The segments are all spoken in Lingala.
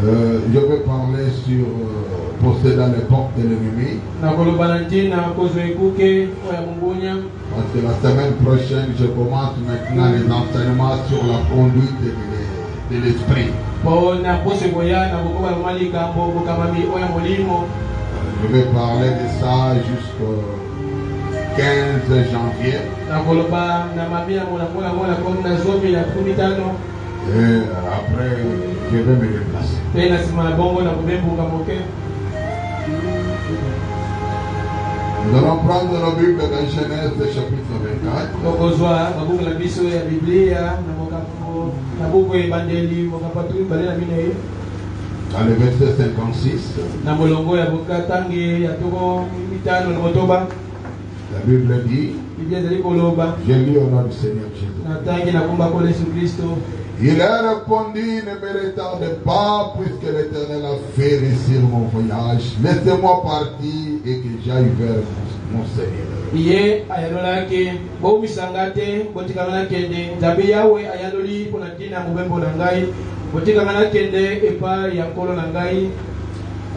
Je vais parler sur posséder à l'époque de l'ennemi. Parce que la semaine prochaine, je commence maintenant les enseignements sur la conduite de l'esprit. Je vais parler de ça jusqu'au 15 janvier. Et après, je vais me déplacer. Nous allons prendre nos Bibles dans Genèse chapitre 24. Dans le verset 56. La Bible dit, je lis au nom du Seigneur Jésus. Il a répondu, ne me retarde pas, puisque l'Éternel a fait réussir mon voyage. Laissez-moi partir et que j'aille vers mon Seigneur.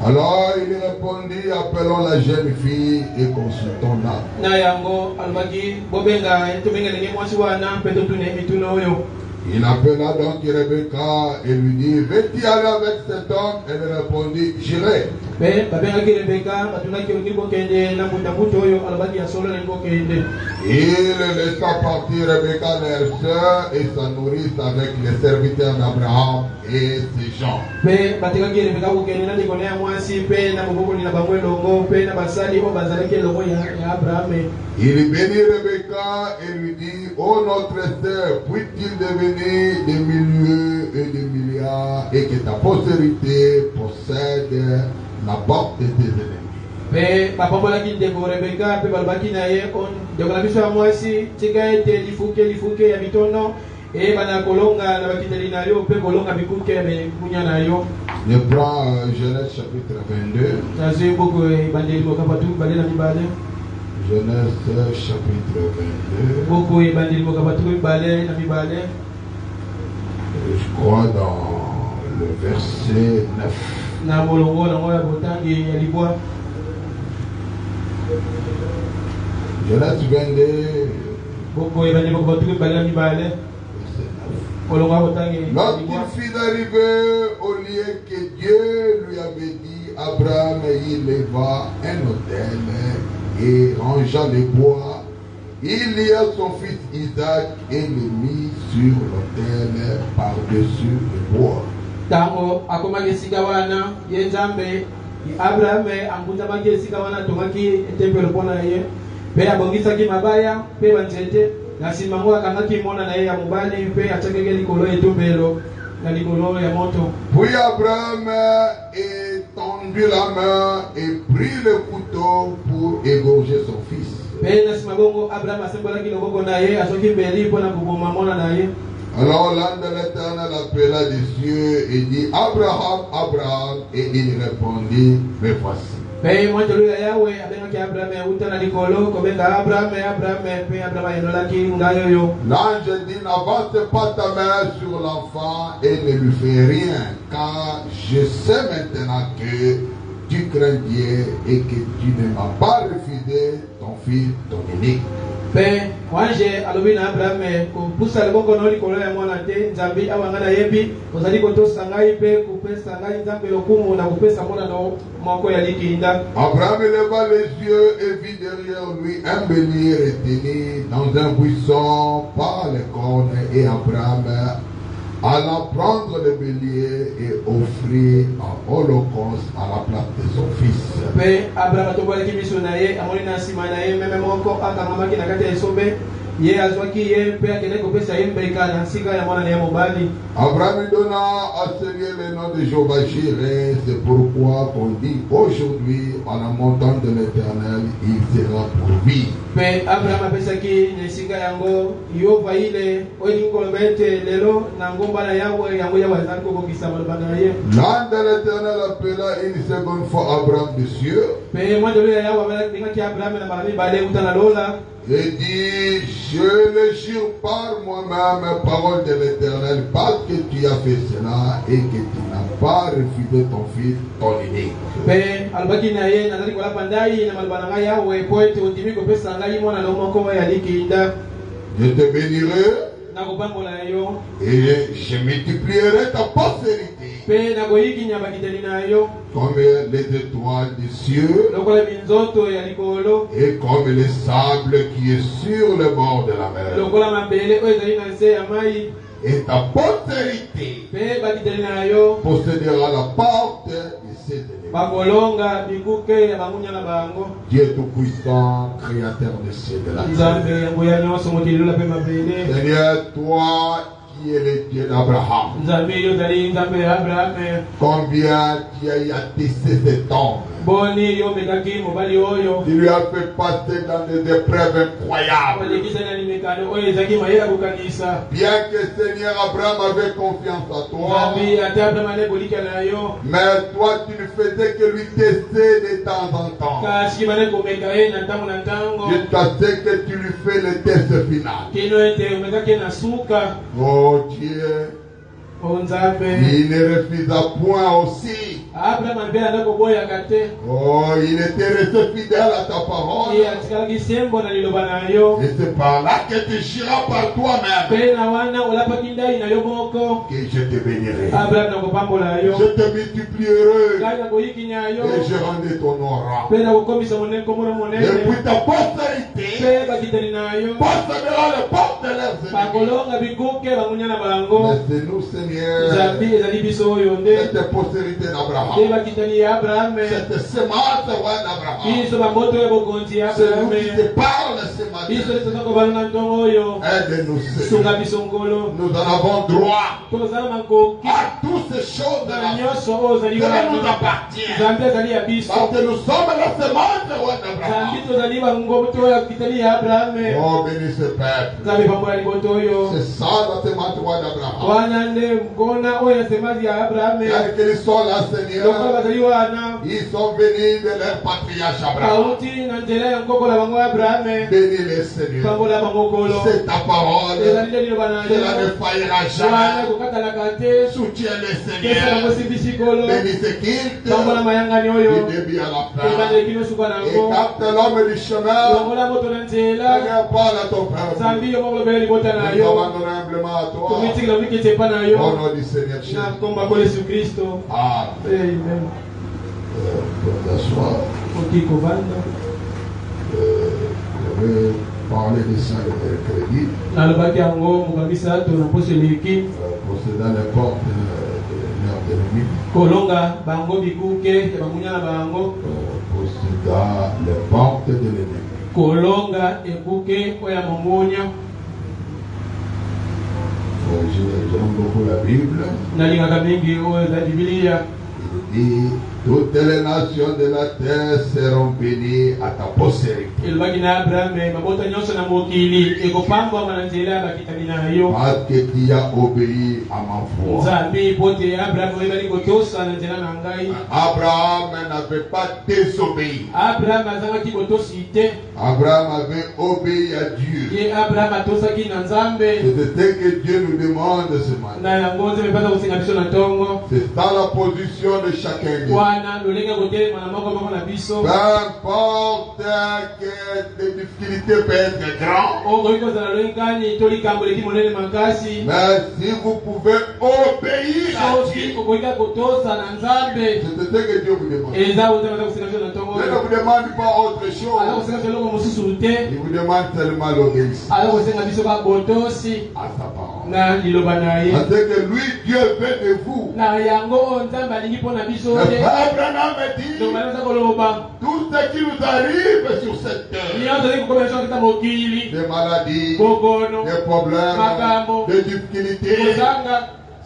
Alors il répondit, appelons la jeune fille et consultons-la. Il appela donc Rebecca et lui dit, veux-tu aller avec cet homme? Elle répondit, j'irai. Il laissa partir Rebecca, leur sœur, et sa nourrice avec les serviteurs d'Abraham et ses gens. Il bénit Rebecca et lui dit, ô notre sœur, puis-il devenir des milliers et des milliards et que ta postérité possède la porte de tes ennemis. Je prends Genèse chapitre 22. Genèse chapitre 22. Je crois dans le verset 9. Genèse 22. Lorsqu'il fut arrivé au lieu que Dieu lui avait dit, Abraham, il leva un autel et rangea les bois. Il lia son fils Isaac et le mit sur l'autel par-dessus le bois. Puis Abraham étendit la main et prit le couteau pour égorger son fils. Alors l'ange de l'Éternel appela des cieux et dit, Abraham, Abraham, et il répondit, me voici. L'ange dit, n'avance pas ta main sur l'enfant et ne lui fais rien, car je sais maintenant que tu crains Dieu et que tu ne m'as pas refusé ton fils, ton unique. Abraham leva les yeux et vit derrière lui un bélier retenu dans un buisson par les cornes, et Abraham alla prendre le bélier et offrir un holocauste à la place de son fils. Abraham donna à ce lieu le nom de Jéhovah Jireh. C'est pourquoi on dit aujourd'hui, en la montagne de l'Éternel, il sera pourvu. L'ange de l'Éternel appela une seconde fois Abraham des cieux. Et dit, je le jure par moi-même, parole de l'Éternel, parce que tu as fait cela et que tu n'as pas refusé ton fils, ton unique. Je te bénirai et je multiplierai ta postérité comme les étoiles des cieux et comme les sables qui est sur le bord de la mer. Et ta postérité possédera la porte de ses ennemis. Dieu Tout-Puissant, Créateur des cieux et de la terre. Seigneur, toi qui es le Dieu d'Abraham, combien tu as attissé cet homme. Tu lui as fait passer dans des épreuves incroyables. Bien que Seigneur Abraham avait confiance à toi, mais toi tu ne faisais que lui tester de temps en temps. Jusqu'à ce que tu lui fais le test final. Oh Dieu, il ne refusa point aussi. Oh, il était resté fidèle à ta parole. Et c'est par là que tu juras par toi-même que je te bénirai. Je te multiplierai et je rendrai ton aura. Et puis ta postérité possédera les portes de leurs ennemis. Mais c'est nous, Seigneur, cette postérité d'Abraham, cette semence d'Abraham, c'est nous qui te parle ce matin. Aide-nous, Seigneur. Nous en avons droit à toutes ces choses-là. Cela nous appartient. Parce que nous sommes la semence d'Abraham. Oh, bénis ce peuple. C'est ça la semence d'Abraham. Qu'ils sont là, Seigneur, ils sont venus de leur patriarche Abraham. Bénis-les, Seigneur. C'est ta parole. Cela ne faillira jamais. Soutiens-les, Seigneur. Bénis ce culte du début à la fin. Écarte l'homme du chemin. Seigneur, parle à ton peuple. Nous abandonnons humblement à toi. Au nom du Seigneur Jésus. Amen. Je vais parler de ça le mercredi. Possédant les portes de leurs ennemis. Possédant les portes de l'ennemi. J'aime beaucoup la Bible. Il dit, toutes les nations de la terre seront bénies à ta postérité. Parce que tu as obéi à ma voix. Abraham n'avait pas désobéi. Abraham avait obéi à Dieu. C'est ce que Dieu nous demande ce matin. C'est dans la position de chacun de nous. Peu importe que les difficultés peuvent être grandes, mais si vous pouvez obéir à Dieu, c'est ce que Dieu vous demande. Dieu ne vous demande pas autre chose. Il vous demande seulement l'obéissance à sa parole. Parce que lui, Dieu veut de vous. Abraham dit, tout ce qui nous arrive sur cette terre, des maladies, des problèmes, des difficultés,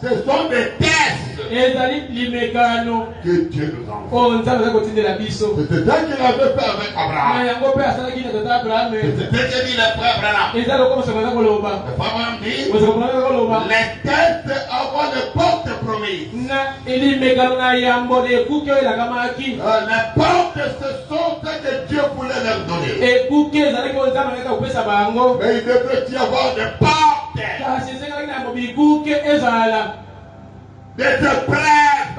ce sont des tests que Dieu nous envoie. C'était ce qu'il avait fait avec Abraham. C'était ce que dit le frère Abraham. Le frère dit, les tests avant les portes promises. promise. Les portes, ce sont celles que Dieu voulait leur donner. Mais il devrait y avoir des portes, des épreuves,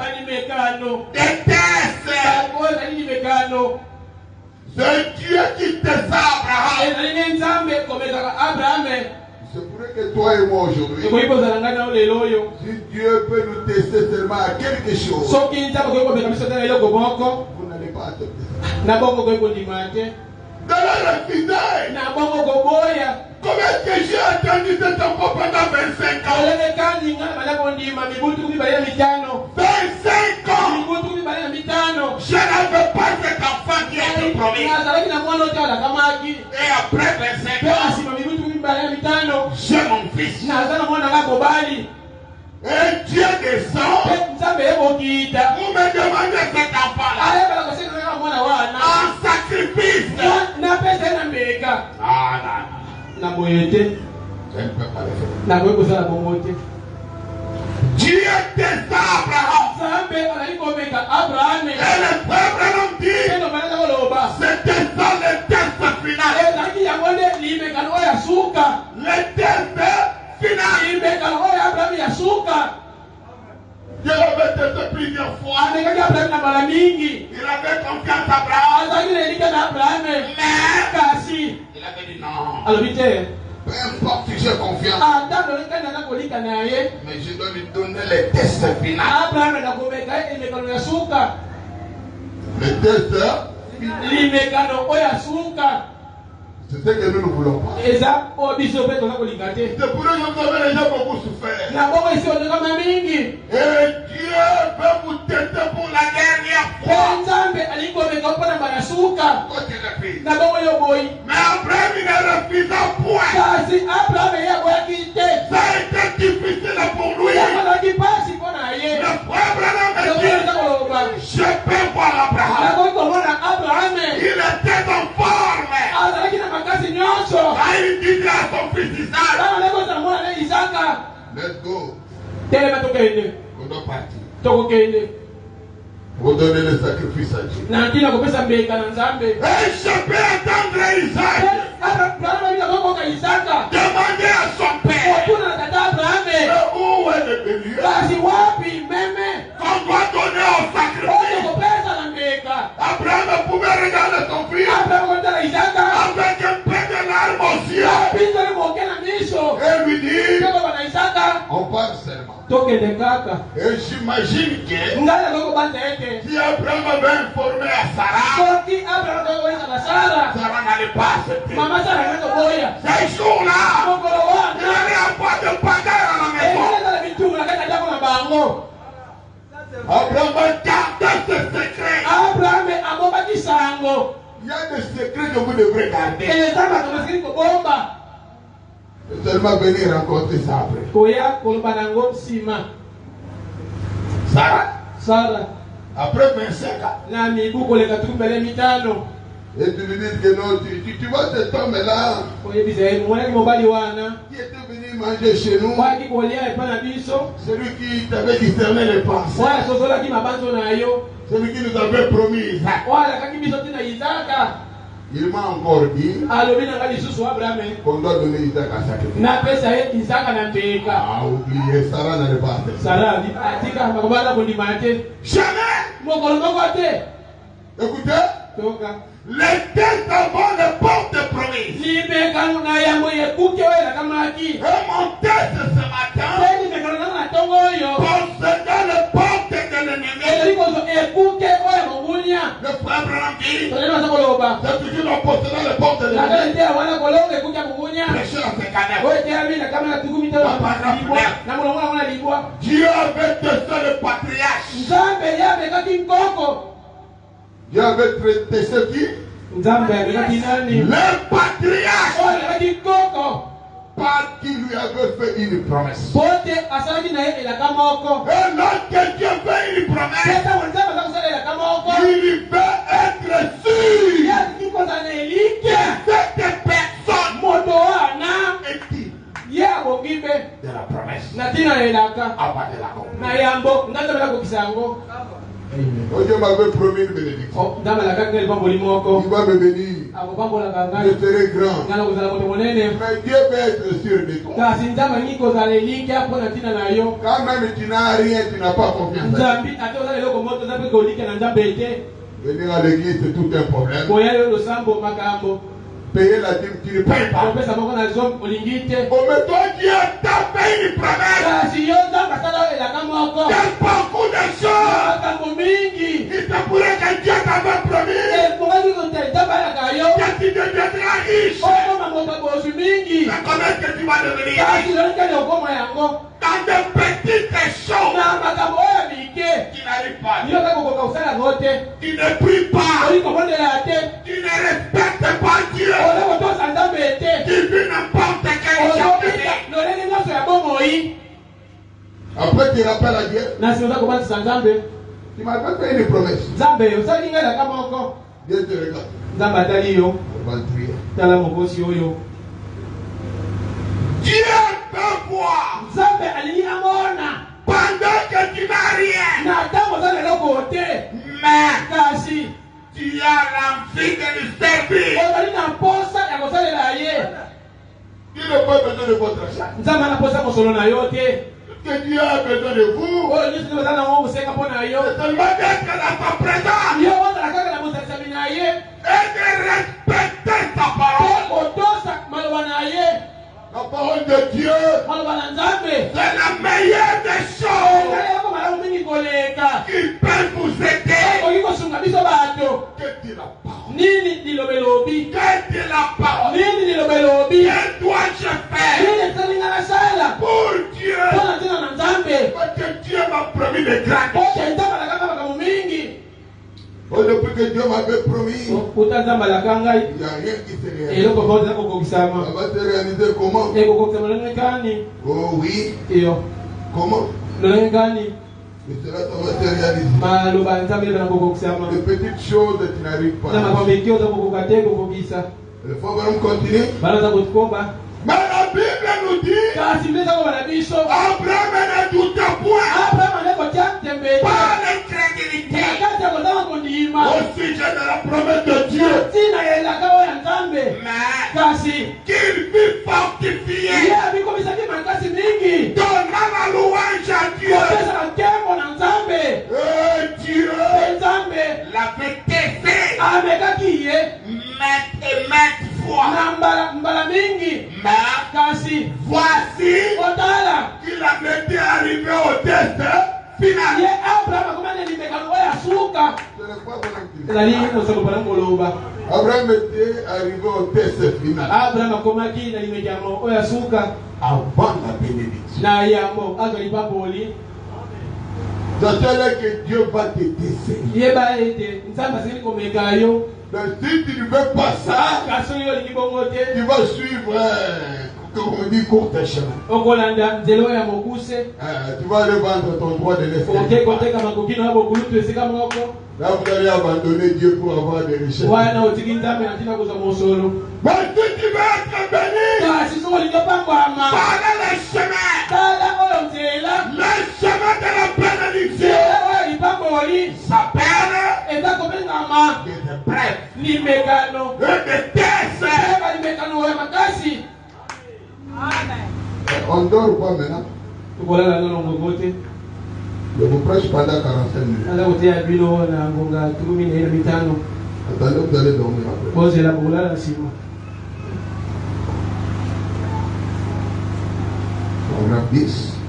des tests. C'est Dieu qui testa Abraham. C'est pour que toi et moi aujourd'hui, si Dieu peut nous tester seulement à quelque chose, vous n'allez pas accepter ça. De la refuser. Comment est-ce que j'ai attendu cet enfant pendant 25 ans? 25 ans! Je n'avais pas cet enfant qui a été promis. Et après 25 ans, j'ai mon fils. Et Dieu descend. Vous me demandez cet enfant-là en sacrifice. Je ne peux pas le faire. Dieu testa Abraham. Et le peuple nous dit, c'était ça le test final. Le test final. Dieu l'avait testé plusieurs fois. Il avait confiance à Abraham. Mais il avait dit non. Peu importe si j'ai confiance. Mais je dois lui donner les tests finaux. Les tests c'est ce que nous ne voulons pas. C'est pour eux que vous avez déjà beaucoup souffert. Et Dieu veut vous tester pour la dernière fois. Mais Abraham il a refusé un point. Ça a été difficile pour lui. Le frère Abraham a dit, je peux voir Abraham. Il était en forme. Il dit à son fils Isaac, let's go. On doit partir. Vous donnez le sacrifice à Dieu. Et je peux attendre Isaac. Demander à son père. Où est le bélier qu'on doit donner au sacrifice? Abraham pouvait regarder son fils avec un peu de larmes aux yeux. Et lui dit, on parle seulement. Et j'imagine que si Abraham avait informé à Sarah, Sarah n'allait pas accepter. Ces jours-là, il allait avoir de bagaille à la maison. Abraham gardait ce secret. Il y a des secrets que vous devrez garder. Seulement venir rencontrer ça après. Sarah, après 25 ans. Et tu lui dis que non, tu vois cet homme-là qui était venu manger chez nous, celui qui t'avait discerné les pensées, celui qui nous avait promis Isaac. Il m'a encore dit qu'on doit donner Isaac à sacrifice. Ah, oubliez, Sarah n'allait pas faire. Jamais. Écoutez, les tests avant les portes promises. Et mon test ce matin concernant les portes de l'ennemi. Le frère Branham dit, c'est toujours en possédant les portes de l'ennemi. Prêcher à ses canaux. Dieu avait testé le patriarche. Dieu avait testé qui? Le patriarche. Par qui lui avait fait une promesse. Et lorsque Dieu fait une promesse, il veut être sûr que cette personne est digne de la promesse. Natina elaka. Apportez la compréhension. Na yambo ngazabela kokisango. Oh, Dieu m'avait promis une bénédiction. Oh, dans la carte il va Il va me bénir. Je serai grand. Mais Dieu peut être sûr de toi. Quand même tu n'as rien, tu n'as pas confiance. Venir à l'église, c'est tout un problème. Payer la dîme, tu ne payes pas. Oh, mais toi, Dieu t'a fait une promesse. Quel beaucoup de choses. Il te pourrait que Dieu t'avait promis. Que tu deviendras riche. Mais comment est-ce que tu vas devenir riche? Dans de petites choses. Tu n'arrives pas. Tu ne pries pas. Tu ne respectes pas Dieu. Tu vis n'importe quel genre de vie. Après tu rappelles à Dieu. Tu m'as fait une promesse. Dieu te regarde. On va prier. Dieu peut voir. Pendant que tu n'as rien. Mais tu as l'envie de lui servir. Tu n'as pas besoin de votre argent. Que Dieu a besoin de vous. C'est seulement d'être dans sa présence. Et de respecter sa parole. La parole de Dieu, c'est la meilleure des choses qui peut vous aider. Que dit la parole? Que dit la parole? Que dois-je faire pour Dieu? Parce que Dieu m'a promis de grandes. Oh, depuis que Dieu m'avait promis, il n'y a rien qui s'est réalisé. Ça va se réaliser comment? Oh oui. Comment? Mais cela, ça va se réaliser. Les petites choses, tu n'arrives pas. Il faut vraiment continuer. Mais la Bible nous dit, Abraham ne douta point, pas l'incrédulité au sujet de la promesse de Dieu, mais qu'il fut fortifié, donnant la louange à Dieu. Et Dieu l'avait testé maintes et maintes fois. Mais voici qu'il avait été arrivé au test final. Abraham était arrivé au test final avant la bénédiction. C'est-à-dire que Dieu va te tester. Mais si tu ne veux pas ça, tu vas suivre, comme on dit, court chemin. Tu vas aller vendre ton droit de l'esclavage. Là, vous allez abandonner Dieu pour avoir des richesses. Mais si tu veux être béni, voilà le chemin. Le chemin de la bénédiction s'appelle des prêtres et des tests. On dort ou pas maintenant? Je vous prêche pendant 45 minutes. Attendez, vous allez dormir après. Programme 10. Et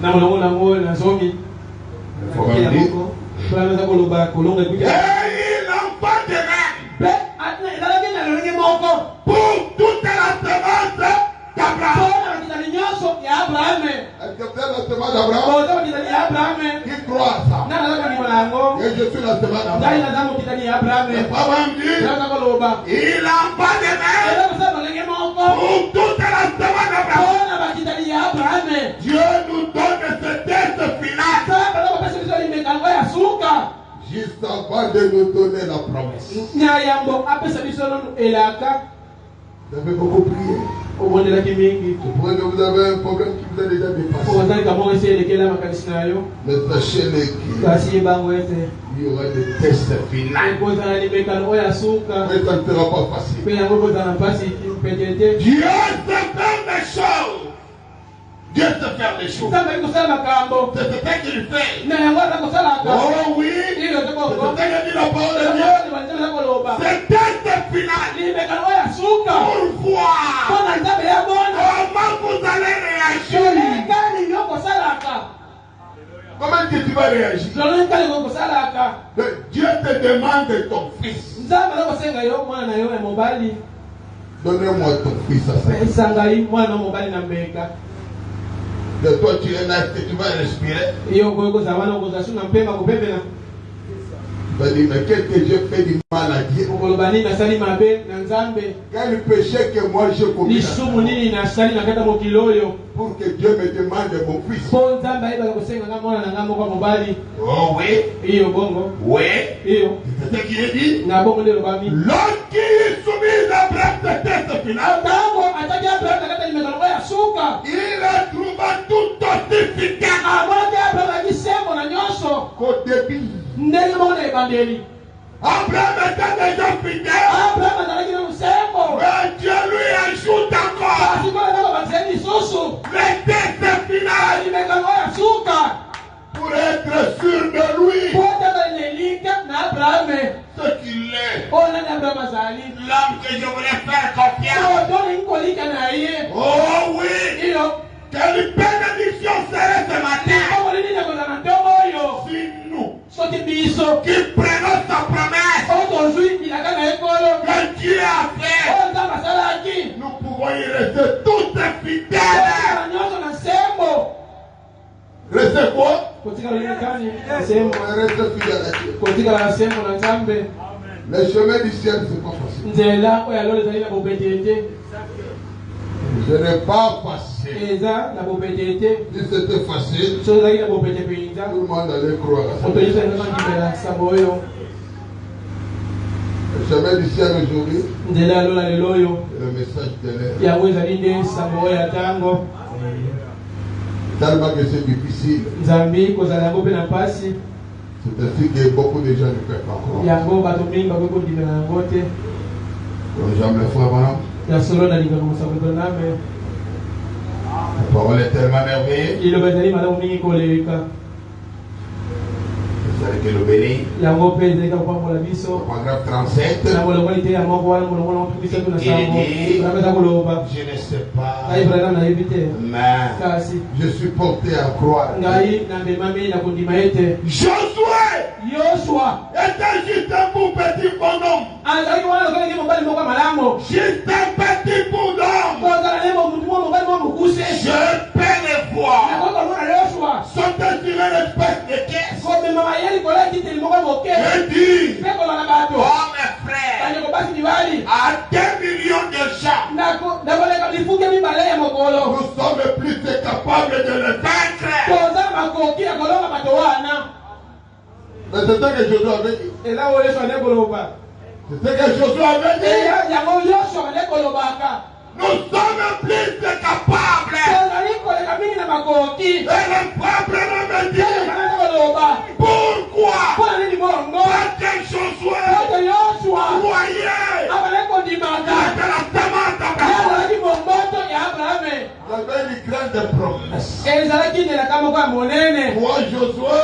l'enfant de même pour toute la semence d'Abraham. Acceptez la semence d'Abraham. Qui croit à ça? Et je suis la semence d'Abraham. Et Papa me dit, il en va de même pour toute la semence d'Abraham. Dieu nous donne ce test final juste avant de nous donner la promesse. Vous avez beaucoup prié. Au monde de la Kimingi. Vous avez un problème qui vous a déjà dépassé. Mais sachez-le qu'il y aura des tests finaux. Mais ça ne sera pas facile. Dieu sait faire des choses. Dieu sait faire des choses. C'est ce qu'il fait. Oh oui. C'est ce que dit la parole de Dieu. C'est test final. Pour voir comment vous allez réagir. Comment est-ce que tu vas réagir? Dieu te demande ton fils. Donnez-moi ton fils à ça. De toi tu es là, que tu vas respirer. Tu vas dire, mais quel que Dieu fait du mal à Dieu? Quel péché que moi je commis pour que Dieu me demande mon fils? Oh oui. Oui. C'est ce qu'il est dit. Lorsqu'il est soumis à Abraham de test final, il a trouvé tout aussi efficace qu'au début. Abraham était déjà fidèle. Mais Dieu lui ajoute encore le test final pour être sûr de lui. Ce qu'il est. L'homme que je voulais faire confiance. Oh oui. Quelle bénédiction serait ce matin si nous qui prenons sa promesse que Dieu a fait, nous pouvons y rester tous fidèles. Restez quoi? Restez fidèles à Dieu. Le chemin du ciel, c'est pas facile. Je n'ai pas passé. Si c'était facile, tout le monde allait croire à ça. Le chemin du ciel aujourd'hui, c'est le message de l'air. Tellement que c'est difficile. C'est ainsi que beaucoup de gens ne peuvent pas croire. J'aime le frère Madame. La parole est tellement merveilleuse. Vous savez que le béni. Paragraphe 37. Il dit, je ne sais pas, mais je suis porté à croire. Josué était juste un beau petit bonhomme. Juste un petit bonhomme. Je peux le voir. Sauter sur une espèce de caisse. Et dit, oh mes frères, à 2 millions de gens, nous sommes plus capables de le vaincre. Mais c'est ce que Josué avait dit. C'est ce que Josué avait dit. Nous sommes plus capables. Et le peuple me dit, pourquoi? Parce que Josué croyait à la semence d'Abraham. Il avait une grande promesse. Toi, Josué,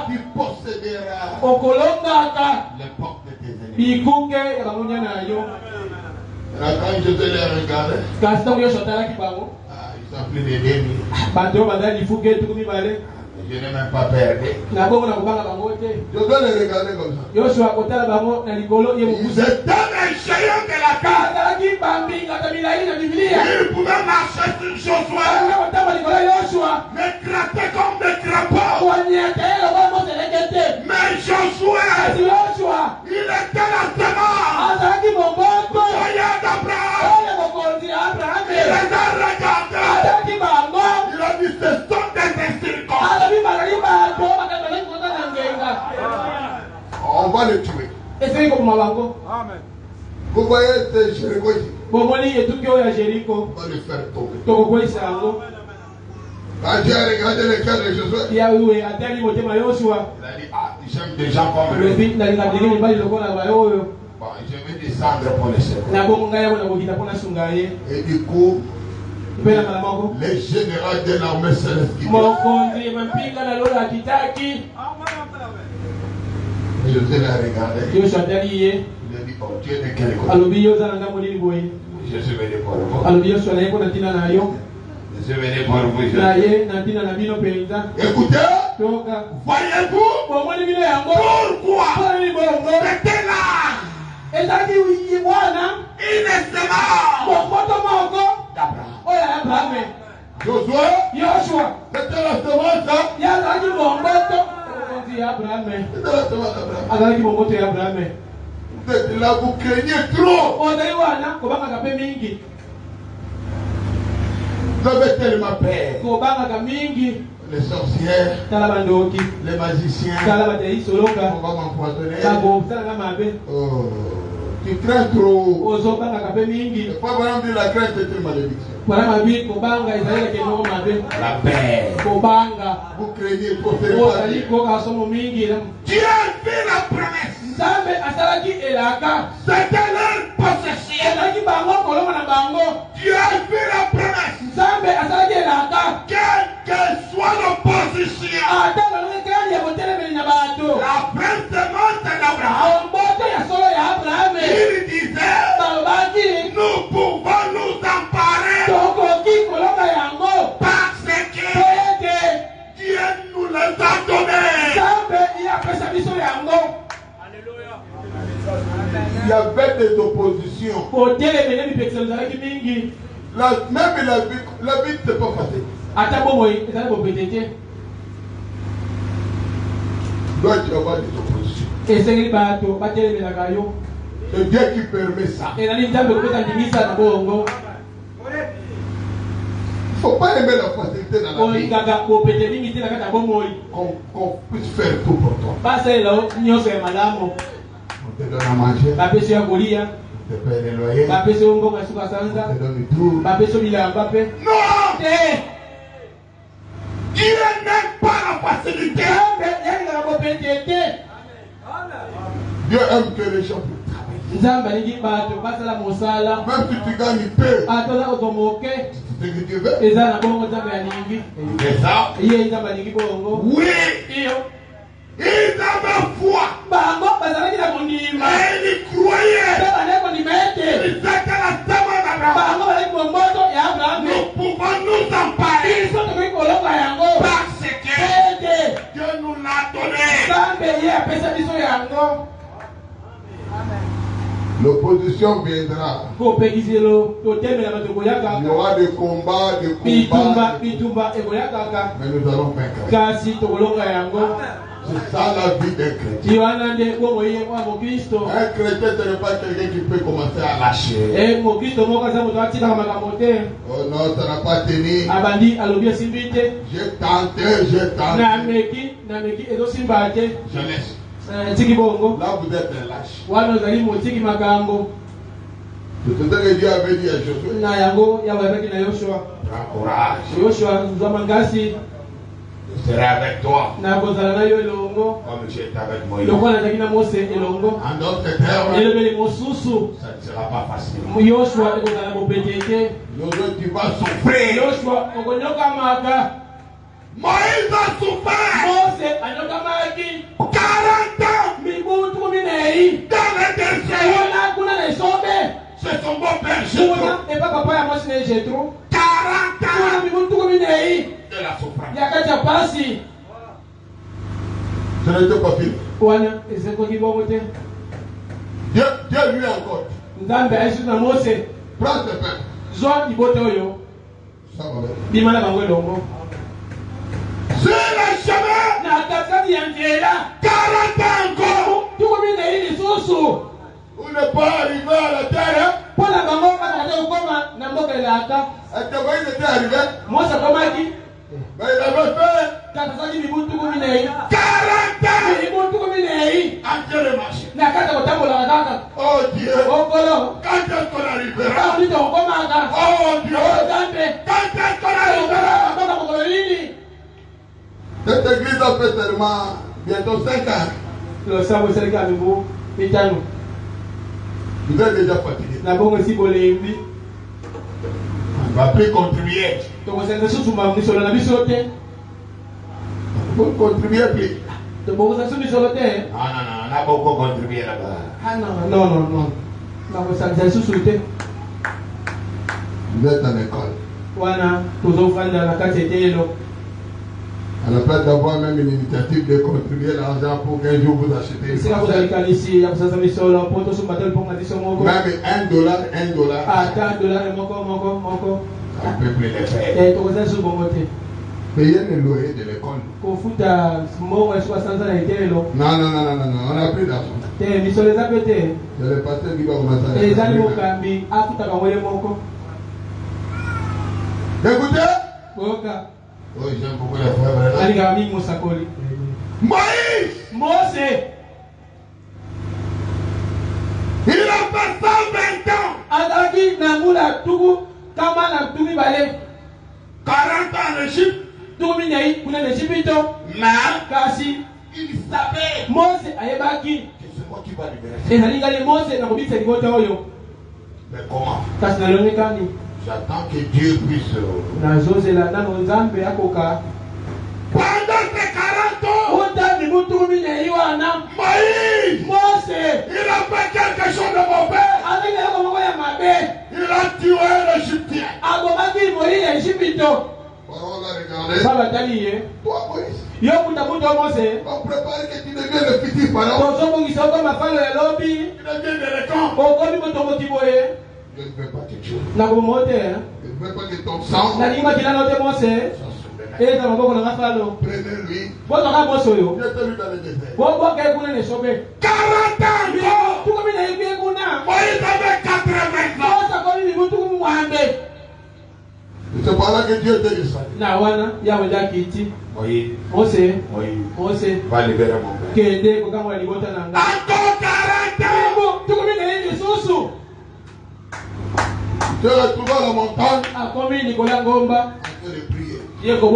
tu posséderas les portes de tes ennemis. Quand Josué les regardait, ils sont plus de 2000. Je n'ai même pas perdu. Josué les regardait comme ça. Ils étaient les géants de la terre. Ils pouvaient marcher sur Josué, mais gratter comme des crapauds. Mais Josué, il était la semence d'Abraham. Il les a regardés. Il a dit, ce sont des incirconcis. On va le tuer. Vous voyez ces Jéricho ici. On va le faire tomber. Quand Dieu a regardé le cœur de Josué, il a dit, ah, j'aime des gens comme lui. Bon, je vais descendre pour les secourir. Et du coup, les généraux de l'armée céleste qui Josué l'a regardé. Il a dit, oh, Dieu de quel côté? Je suis venu pour vous. Je suis venu pour vous. Écoutez, voyez-vous pourquoi c'était là? Il est d'Abraham. Joshua, c'était la semence d'Abraham. Là, vous craignez trop. Vous avez tellement peur. Les sorcières, les magiciens, on va m'empoisonner. Oh, tu crains trop. Le Abraham dit la crainte est une malédiction. La paix. Vous craignez trop. Dieu fait la promesse. C'était leur possession. Dieu fait la promesse. Quelle que soit l'opposition, la précédente d'Abraham, il disait, nous pouvons nous emparer parce que Dieu nous les a donnés. Il y avait des oppositions. Même la vie c'est pas facile. Donc tu vas avoir des oppositions. C'est Dieu qui permet ça. Il ne faut pas aimer la facilité dans la vie. Qu'on puisse faire tout pour toi. On te donne à manger. On te paye les loyers. On te donne tout. Non! Dieu n'aime pas la facilité. Dieu aime que les gens puissent travailler. Même si tu gagnes peu, c'est ce que Dieu veut. C'est ça? Oui. Ils avaient foi. Et ils croyaient. Ils étaient la semence d'Abraham. Nous pouvons nous emparer. Parce que Dieu nous l'a donné. L'opposition viendra. Il y aura des combats, mais nous allons vaincre. C'est ça la vie d'un chrétien. Un chrétien, ce n'est pas quelqu'un qui peut commencer à lâcher. Oh non, ça n'a pas tenu. J'ai tenté. Je laisse. Là, vous êtes un lâche. C'est ce que Dieu avait dit à Josué. Prends courage. Je serai avec toi. Comme tu es avec moi. En d'autres termes, ça ne sera pas facile. Josué, tu vas souffrir. Moïse a souffert 40 ans dans le désert. C'est son beau-père Jétro. 40 ans de la souffrance. Ce n'était pas fini. Dieu lui encore. Prends tes pains. Ça va bien. Sur le chemin, 40 ans encore. Vous n'êtes pas arrivé à la terre. Est-ce que Moïse était arrivé? Mais il avait fait 40 ans entier de marché. Oh Dieu, quand est-ce qu'on arrive? arrivera. Oh Dieu, quand est-ce qu'on arrivera? Cette église a fait tellement bientôt 5 ans. Vous êtes déjà fatigué. On va plus contribuer. Vous contribuez plus. Non, on a beaucoup contribué là-bas. Vous êtes à l'école. À la place d'avoir même une initiative de contribuer l'argent pour qu'un jour vous achetez. Même $1. On ne peut plus les faire. Payez le loyer de l'école. Non, on n'a plus d'argent. C'est le pasteur qui va commencer à écoutez. Oh, j'aime beaucoup les frères. Moïse! Il a fait 120 ans. 40 ans en Égypte. Mais il savait que c'est moi qui va libérer. Mais comment? J'attends que Dieu puisse. Pendant ces 40 ans, Moïse, il a fait quelque chose de mauvais. Il a tué l'Égyptien. Parole à regarder. Toi, Moïse, on prépare que tu deviennes le futur pharaon. Tu deviens le camp. Je ne veux pas que tu. Je ne veux pas que ton sang. Prenez-lui. Mettez-lui dans le désert. 40 ans. Moïse avait 80 ans. C'est par là que Dieu te descendu. Moïse va libérer mon père. Encore 40 ans. Tu te retrouves à la montagne. En train de prier. C'est par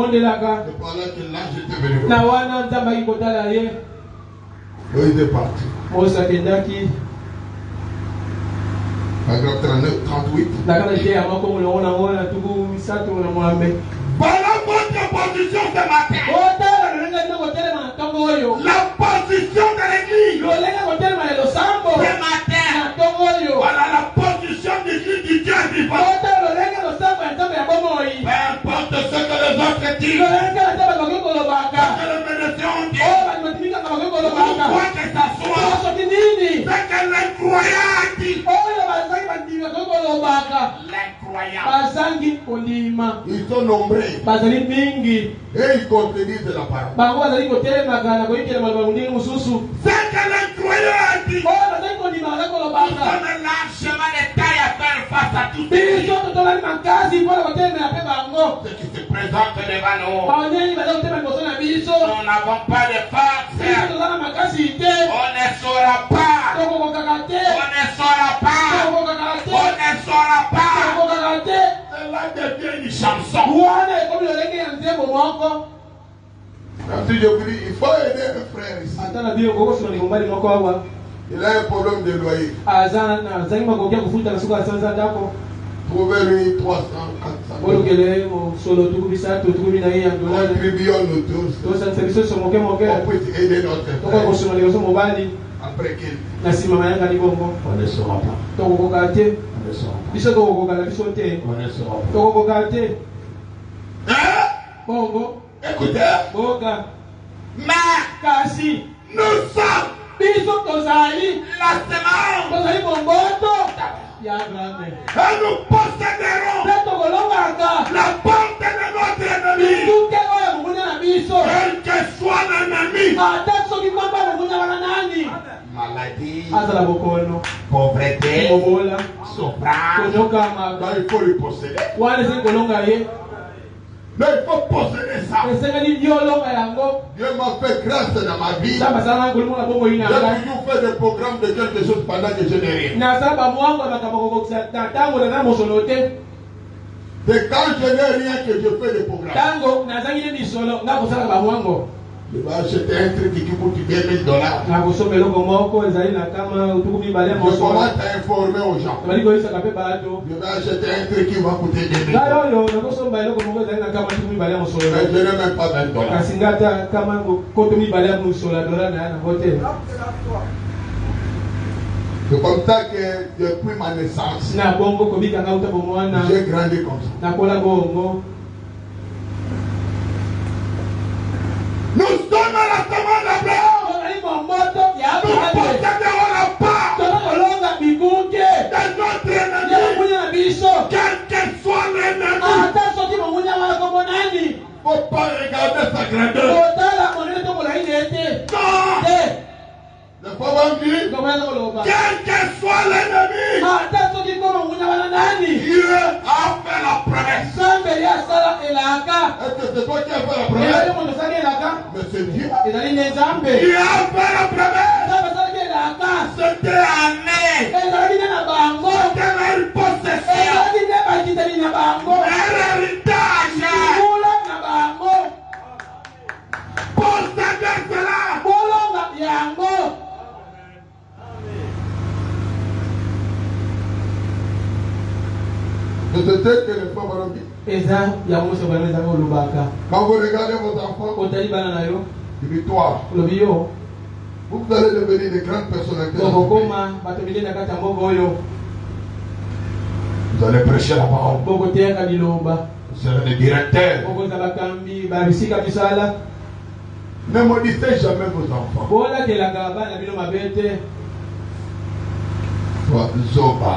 là que l'ange était venu. Moïse est parti. Paragraphe 39, 38. Voilà votre position ce matin. La position de l'église ce matin. Voilà la position de l'église du Dieu vivant. Peu importe ce que les autres disent, que les médecins disent, quoi que ça soit, ce que l'incroyant dit. Ils sont nombreux et ils contredisent la parole. Ce que l'incroyant dit, ils ont largement les tailles à faire face à tout ce qui se présente devant nous. Nous n'avons pas de force. On ne saura pas. On ne saura pas. On ne saura pas. Cela devient une chanson. Si je vous dis, il faut aider un frère ici. Il a un problème de loyer. Trouvez-lui 300, 400. Contribuons nous tous. On peut aider notre frère. Après qu'il. On ne saura pas. On ne saura pas. Écoutez. Mais nous sommes la semence. Et nous posséderons la porte de notre ennemi. Quel que soit l'ennemi. Maladie, pauvreté, souffrance. Il faut lui posséder. Mais il faut posséder ça. Dieu m'a fait grâce dans ma vie. J'ai toujours fait des programmes de quelque chose pendant que je n'ai rien. C'est quand je n'ai rien que je fais des programmes. Je vais acheter un truc qui coûte $2000. Je commence à informer aux gens. Je vais acheter un truc qui va coûter $2000. Mais je n'ai même pas $20. C'est comme ça que depuis ma naissance, j'ai grandi comme ça. Nous sommes à la demande d'Abraham. Nous posséderons la part de notre ennemi. Quel que soit l'ennemi. Il ne faut pas regarder sa grandeur. Non. Le pauvre dit, quel que soit l'ennemi, Dieu a fait la promesse. Est-ce que c'est toi qui as fait la promesse? Mais c'est Dieu. Dieu a fait la promesse. C'était un nez. C'était une possession. Un héritage. Posséder cela. C'est ce que les femmes ont dit. Quand vous regardez vos enfants, toi, vous allez devenir des grandes personnalités. Vous allez prêcher la parole. Vous serez des directeurs. Ne maudissez jamais vos enfants. Toi, Zoba.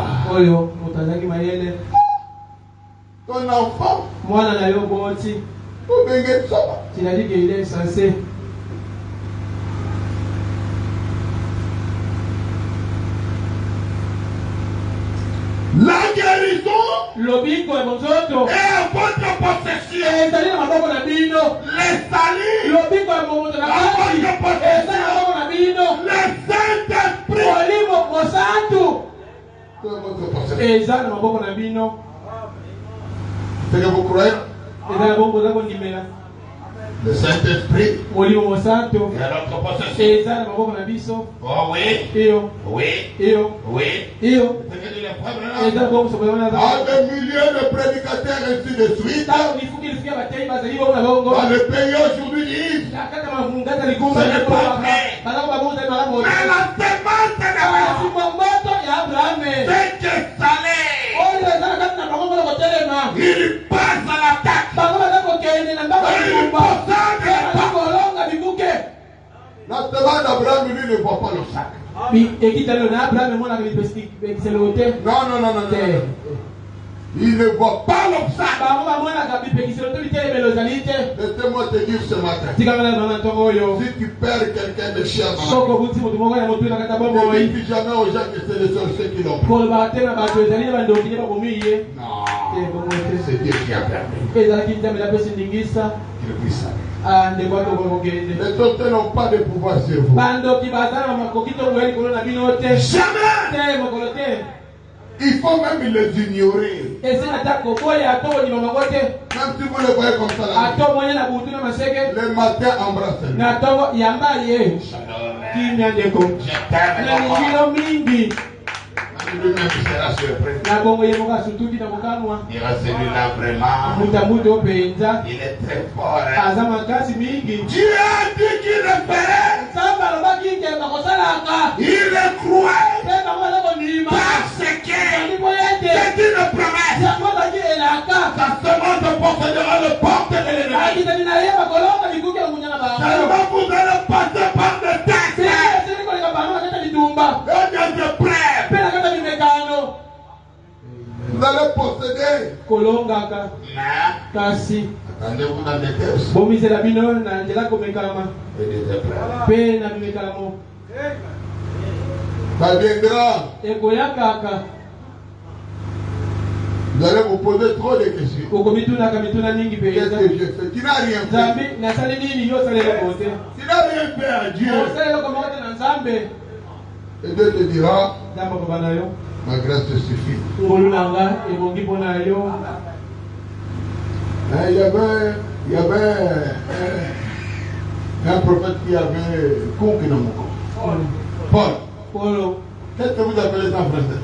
Ton enfant, tu l'as dit qu'il est censé. La guérison est à votre possession. Les salis à votre possession. Les Saint-Esprit. C'est que vous croyez? Le Saint-Esprit est notre possession. Oh oui. Oui. À des milliers de prédicateurs ainsi de suite. Dans le pays aujourd'hui disent, ce n'est pas vrai. Mais la semence d'Abraham, c'est que salé. Il passe à l'attaque. La demande d'Abraham, lui, ne voit pas le sac. Non. Il ne voit pas l'obstacle. Laissez-moi te dire ce matin. Si tu perds quelqu'un de cher, ne dis jamais aux gens que c'est les sorciers qui l'ont pris. Non. C'est Dieu qui a permis. Les autres n'ont pas de pouvoir sur vous. Jamais. Il faut même les ignorer. Même si vous les voyez comme ça, le matin, embrassez-le. Lui-même sera surpris. Il dira celui-là vraiment. Il est très fort. Dieu a dit qu'il le ferait. Il le croit. Parce que c'est une promesse. Ça seulement te possédera le porte de l'ennemi. Seulement vous allez passer par des tests. Vous allez posséder. Attendez-vous dans des tests. Et des épreuves. Ça viendra. Vous allez vous poser trop de questions. Qu'est-ce que j'ai fait? Tu n'as rien fait. Tu n'as rien fait à Dieu. Et Dieu te dira, ma grâce te suffit. Il y avait un prophète qui avait conquis dans mon corps. Paul. Qu'est-ce que vous appelez ça en français?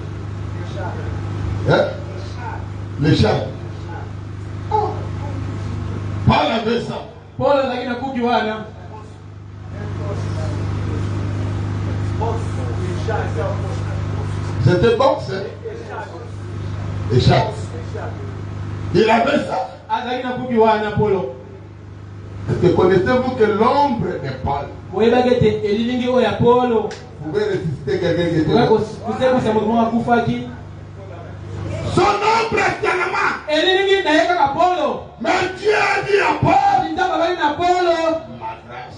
Hein? Les chats. Oh. Paul avait ça. C'était boxe. Les chats. Il avait ça. Connaissez-vous que l'ombre de Paul pouvait ressusciter quelqu'un qui était mort? Son ombre est tellement. Mais Dieu a dit à Paul, ma grâce.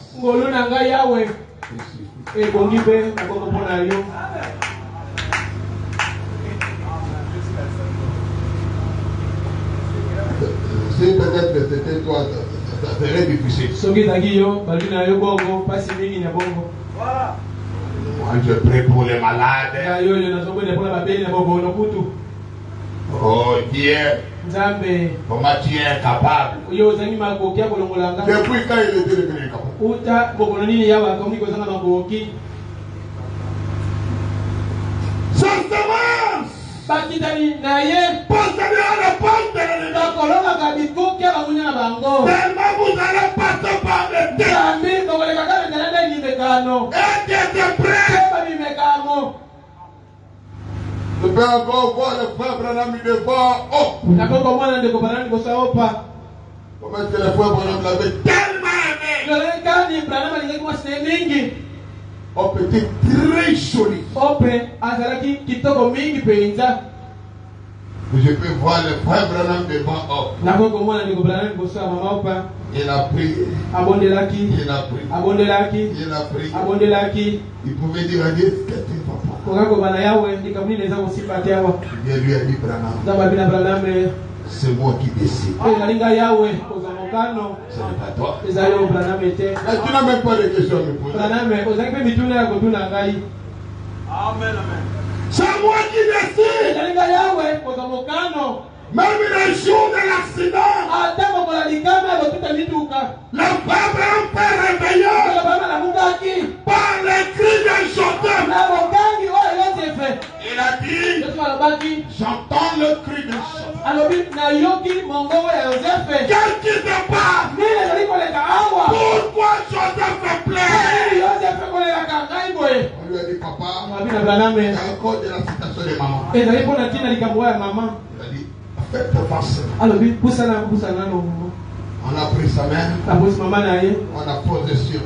Si peut-être que c'était toi, ça serait difficile. Moi je prie pour les malades. Oh Dieu, comment tu es capable? Depuis quand il était devenu capable? Sa semence possédera la porte de l'ennemi. Tellement vous allez passer par le temps. Et t'es prêt. Je peux encore voir le frère Branham devant. Oh! Comment est-ce que le frère Branham l'avait tellement aimé? Oh, petit, très joli. Je peux voir le frère Branham devant. Oh. Il a prié. Il a prié. Il pouvait dire à Dieu ce que tu vas pas. Dieu lui a dit, Branham, c'est moi qui décide. Ce n'est pas toi. Tu n'as même pas de questions à me poser. Amen. C'est moi qui décide. Même le jour de l'accident, le peuple peut réveiller par le cri de Joseph. Il a dit, j'entends le cri de Joseph. Qu'est-ce qui se passe? Pourquoi Joseph fait pleurer? On lui a dit, papa, il y a encore de la citation de maman. Il a dit, faites passer. On a pris sa main. On a posé sur.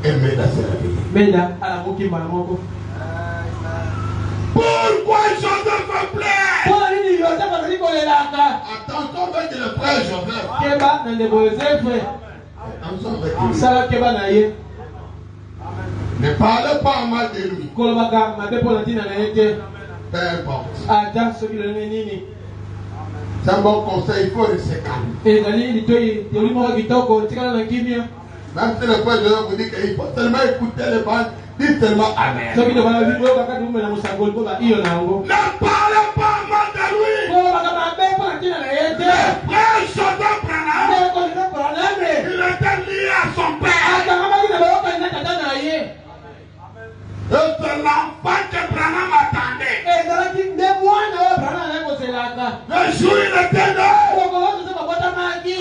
Et Meda s'est réveillé. Pourquoi Joseph fait pleurer? Attention avec le frère Joseph. Ne parlez pas mal de lui. Peu importe. C'est un bon conseil, il faut rester calme. Même si le frère Joseph vous dit qu'il faut tellement écouter les bandes, dites tellement Amen. Ne parlez pas mal de lui. Le frère Joseph Branham, il était lié à son père. C'est l'enfant que Branham attendait. Le jour il était là.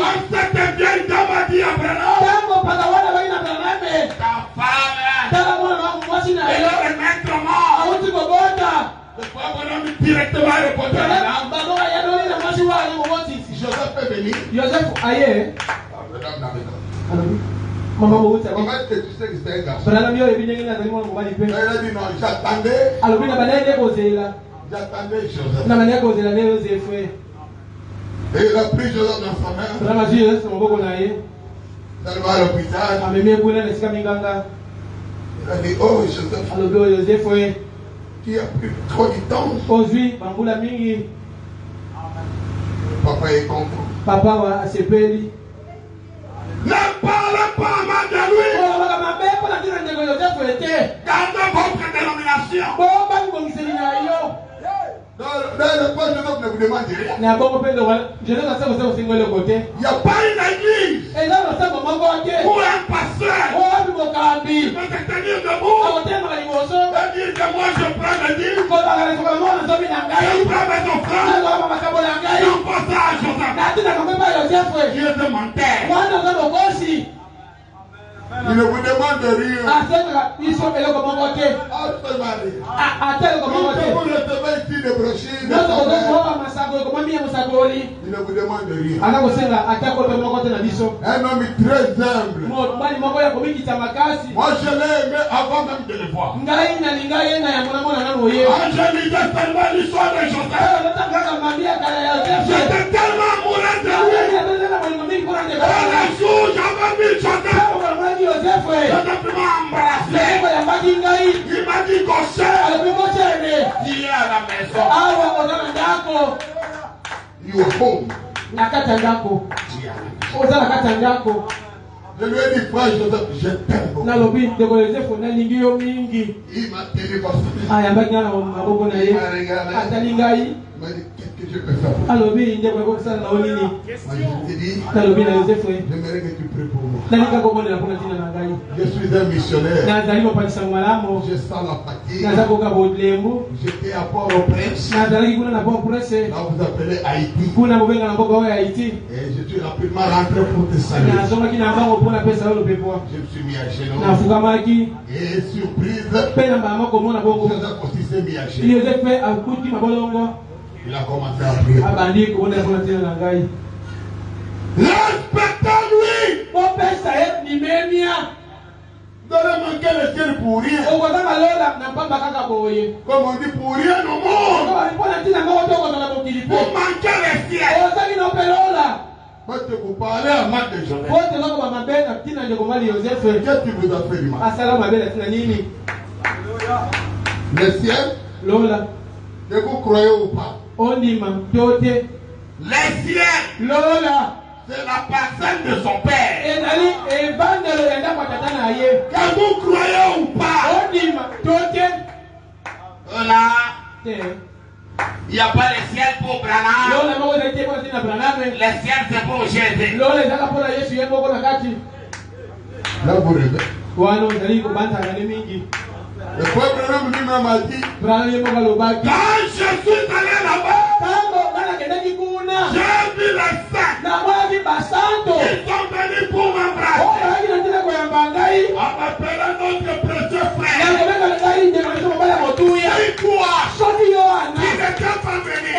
Comme cette vieille dame a dit à Branham, ta femme, il est le maître mort. Le frère Branham directement répondit à Branham. Joseph est venu. Comment est-ce que tu sais que c'était un garçon? Il a dit non, j'attendais. J'attendais Joseph. Et il a pris Joseph dans sa main. Il va à l'hôpital. Il a dit, oh Joseph. qui a pris trop de temps. Aujourd'hui, bambula mingi. Papa est content. Papa wa asepeli. Ne parlez pas mal de lui. Gardez votre dénomination. Dans le point de ne vous demande rien. Il n'y a pas une église ou un pasteur qui peut se tenir debout et dire que moi je prends le dîme, je prends mes offrandes, j'envoie ça à Joseph. Dieu est menteur. Il ne vous demande rien. Vous recevez ici des brochures. Il ne vous demande rien. Un homme très humble. Moi je l'ai aimé avant même de le voir. Quand je lisais seulement l'histoire de Joseph, j'étais tellement amoureux de lui. Et le jour j'avais vu Joseph, Joseph m'a embrassé. Il m'a dit Goshen, qui est à la maison. You are home. Je lui ai dit, frère Joseph, je t'aime beaucoup. Il m'a téléporté. Il m'a dit, qu'est-ce que je peux faire pour toi? Moi, je t'ai dit, j'aimerais que tu pries pour moi. Je suis un missionnaire. Je sens la fatigue. J'étais à Port-au-Prince. Là vous appelez Haïti. Et je suis rapidement rentré pour te saluer. Je me suis mis à genoux. Et surprise, Joseph aussi s'est mis à genoux. Il a commencé à prier. Respectez-lui. Donnez-moi quel est ciel pour rien. Comme on dit pour rien au monde. Pour manquer le ciel. Quand vous parlez à mal de Joseph, qu'est-ce qui vous a fait du mal? Le ciel, que vous croyez ou pas? Le ciel, c'est la personne de son père. Que vous croyez ou pas? Voilà. Il n'y a pas le ciel pour Branham. Le ciel c'est pour Jésus. Là vous rêvez. Le frère Branham lui-même a dit, quand je suis allé là-bas, j'ai vu les saints. Ils sont venus pour m'embrasser. En m'appelant notre précieux frère. C'est toi qui n'étais pas venu.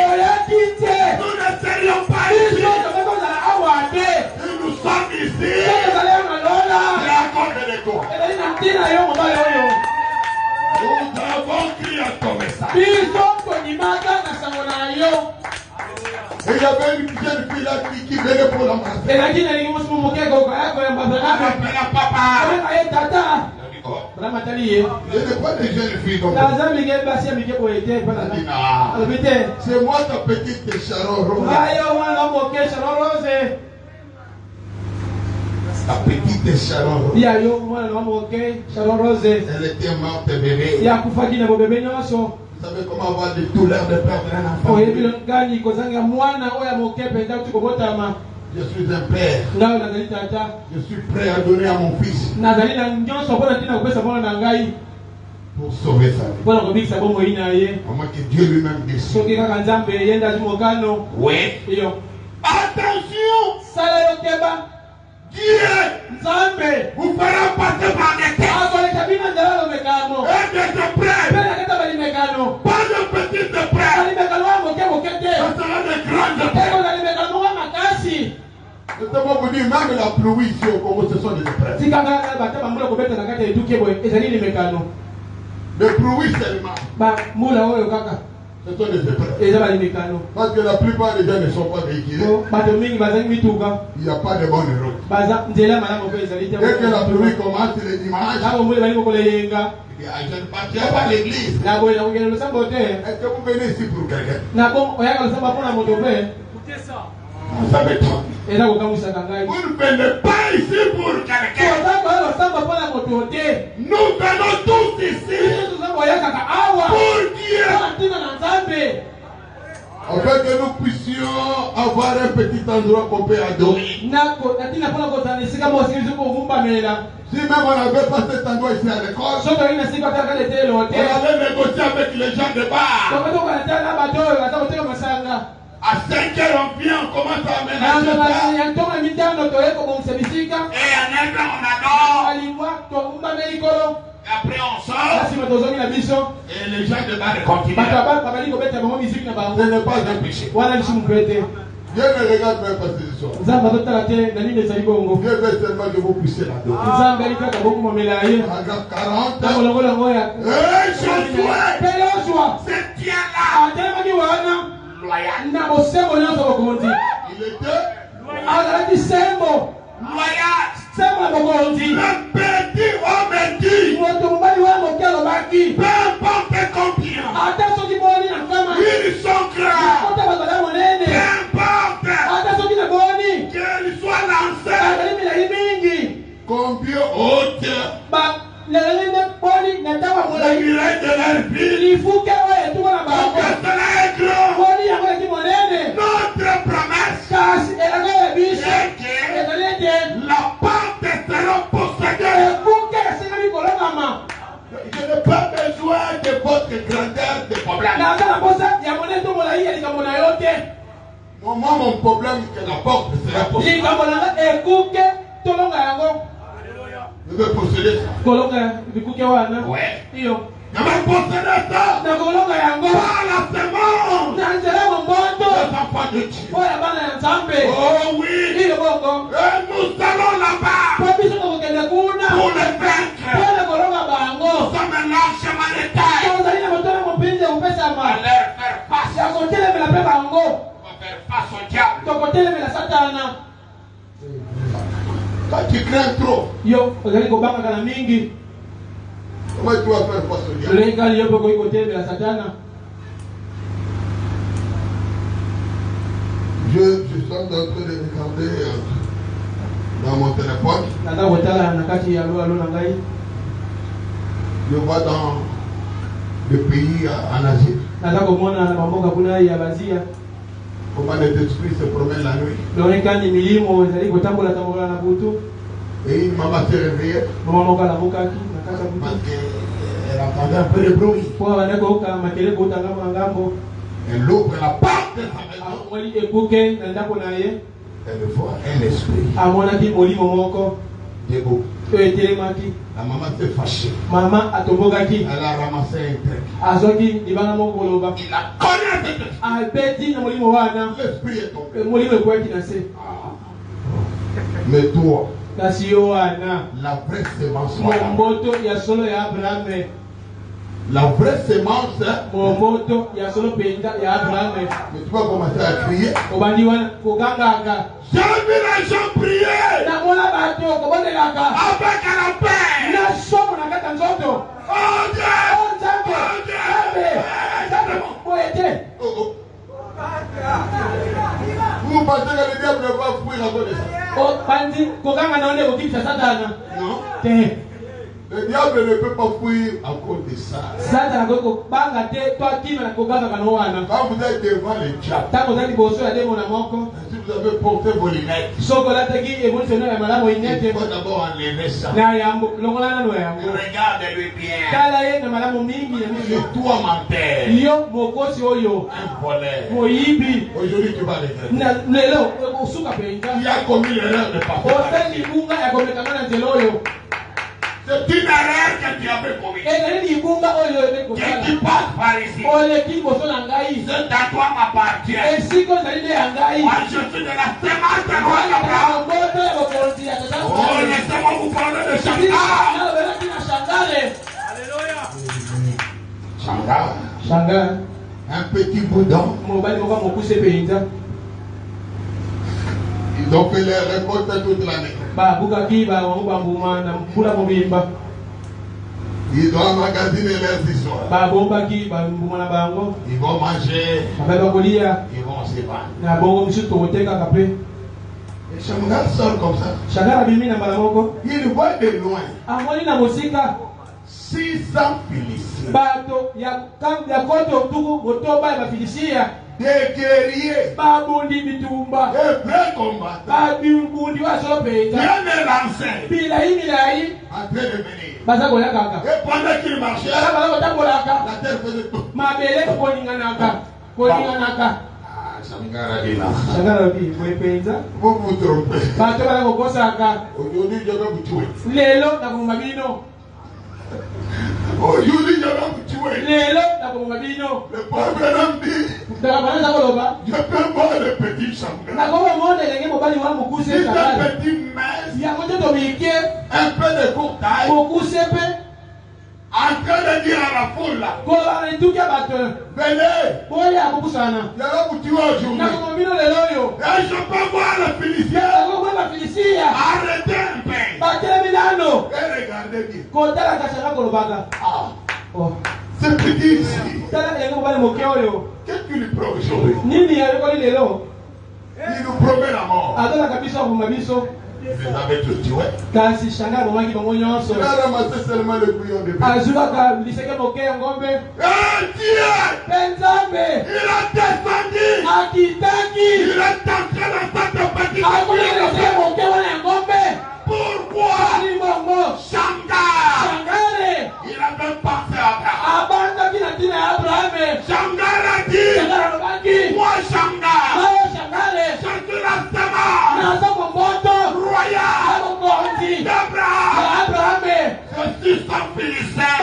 Nous ne serions pas ici. Et nous sommes ici. C'est à cause de l'écho. Nous avons crié comme ça. Et il y avait une jeune fille là qui venait pour l'embrasser. Elle appelait papa. Je n'ai pas de jeunes filles comme ça. C'est moi ta petite Sharon Rose. La petite Sharon Rose. Elle était morte bébé. Vous savez comment avoir des douleurs de perdre un enfant? Je suis un père. Je suis prêt à donner à mon fils pour sauver sa vie. À moins que Dieu lui-même décide. Oui. Attention! Dieu vous fera passer par des tests et des épreuves. Pas de petites épreuves. Ce sera de grandes épreuves. Je te vous dire, même la pluie ici au Congo, ce sont des épreuves. De pluie seulement. Ce sont des épreuves. Parce que la plupart des gens ne sont pas véhiculés. Il n'y a pas de bonne route. Dès que la pluie commence le dimanche, je ne partirai pas à l'église. Est-ce que vous venez ici pour quelqu'un? Vous savez pas. Vous ne venez pas ici pour quelqu'un. Nous venons tous ici pour Dieu. Afin que nous puissions avoir un petit endroit qu'on peut adorer. Si même on n'avait pas cet endroit ici à l'école, on allait négocier avec les gens de bar. À 5 heures on vient, on commence à aménager ça. Et en même temps on adore. Après on sort. Et les gens de bar continuent. Ce n'est pas un péché. Dieu ne regarde même pas ces histoires. Dieu veut seulement que vous puissiez l'adorer. Paragraphe 40. Josué se tient là. Loyal. Il était loyal. Le petit homme dit, peu importe combien, ils sont grands, peu importe qu'ils soient lancés, combien haute la muraille de leur vie, combien cela est grand. Notre promesse est que la porte sera possédée. Je n'ai pas besoin de votre grandeur de problème. Moi, mon problème, c'est que la porte sera possédée. Je veux posséder ça. Ouais. Je vais posséder ça. Par la semence des enfants de Dieu. Oh oui. Et nous allons là-bas pour les vaincre. Nous sommes un large chemin de taille. On va leur faire face. On va faire face au diable. Quand tu crains trop, comment tu vas faire face au diable? Je suis en train de regarder dans mon téléphone. Je vois dans le pays en Asie. Comment les esprits se promènent la nuit. Et une maman s'est réveillée. Parce qu'elle entendait un peu de bruit. Elle ouvre la porte de sa maison. Elle voit un esprit debout. La maman s'est fâchée. Elle a ramassé un truc. Il a connu l'esprit est tombé. Mais toi, la vraie semence, la vraie semence, mais tu vas commencer à crier. J'ai vu les gens prier avec la paix. Oh Dieu! Vous pensez que le diable va fuir à cause de ça? Non. Le diable ne peut pas fuir à cause de ça. Quand vous êtes devant le diable, si vous avez porté vos lunettes, il faut d'abord enlever ça. Regarde-lui bien. C'est toi, mon père. Un voleur. Aujourd'hui, tu vas le regretter. Il a commis l'erreur de partir. C'est une erreur que tu avais commise. Que tu passes par ici. Cet endroit m'appartient. Moi, je suis de la semence de roi Abraham. Oh, laissez-moi vous parler de Shanghai. Alléluia. Shanghai. Un petit boudin. Ils ont fait les récoltes toute l'année. Ils doivent magasiner leurs histoires. Ils vont manger. Ils vont se battre. Et Shamgar sort comme ça. Il voit de loin 600 Philistins. Des guerriers. Et vrais combattants. Bien élancés. En train de venir. Et pendant qu'il marchait, la terre faisait tout. Shamgar a dit là. Vous vous trompez. Aujourd'hui, je vais vous tuer. Aujourd'hui, je vais vous tuer. Le pauvre homme dit, je peux voir le petit Shamgar. C'est un petit mince, un peu de courte taille, en train de dire à la foule là, venez, je vais vous tuer aujourd'hui. Et je peux voir le Philistin. Arrêtez un peu. Et regardez bien. C'est petit ici. Qu'est-ce qu'il lui promet aujourd'hui? Il nous promet la mort. Vous les avez tous tués. Il a ramassé seulement le bouillon de bébé. Un Dieu! Il a descendu! Il est entré dans cette petite pourquoi? Shamgar! Il avait pensé à Abraham. Shamgar a dit, moi Shamgar, je suis la semence royale d'Abraham. Je suis son Philistin.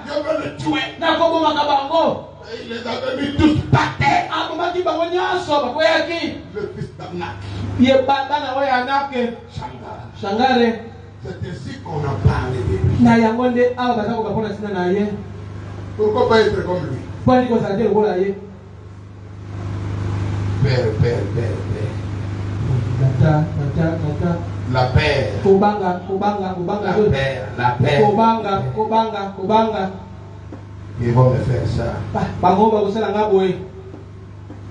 Je veux le tuer. Il les avait mis tous par terre. Le fils d'Anak. Shamgar. C'est ainsi qu'on a parlé de lui. Pourquoi pas être comme lui? Père. La paix. La paix. Ils vont me faire ça.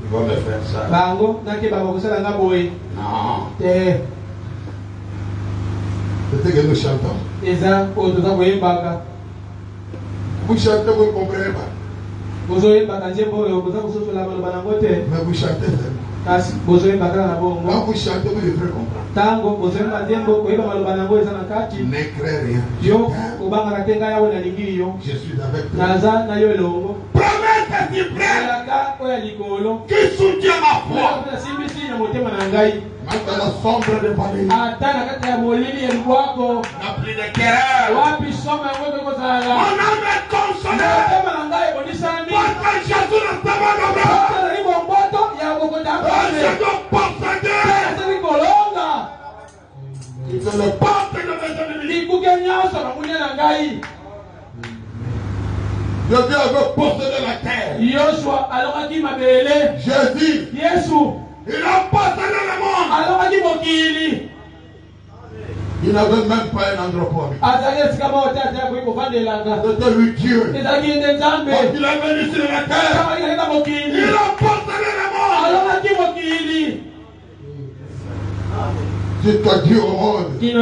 Ils vont me faire ça. Non. C'est ce que nous chantons. Vous chantez, vous ne comprenez pas. Mais vous chantez seulement. Quand vous chantez, vous devez comprendre. Ne crée rien. Je suis avec toi. Promets tes qui soutient ma foi. Même dans la sombre de vallée. N'a plus de querelle. Mon âme est consolée. Parce que Jésus ne s'est pas donné. Je dois posséder. Il te le porte de mes ennemis. Je viens avec posséder la terre. Jésus. Il a possédé le monde. Il n'avait même pas un endroit pour habiter. C'était lui Dieu. Quand il est venu sur la terre, il a possédé le monde. Je te dis au monde, j'ai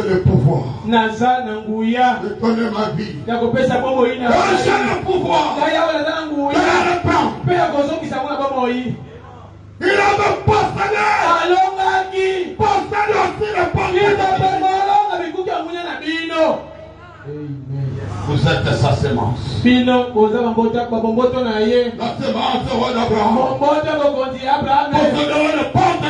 le pouvoir de donner ma vie. J'ai le pouvoir de la reprendre. Il avait possédé aussi le vous êtes sa semence. La semence d'Abraham. Possédez le porte de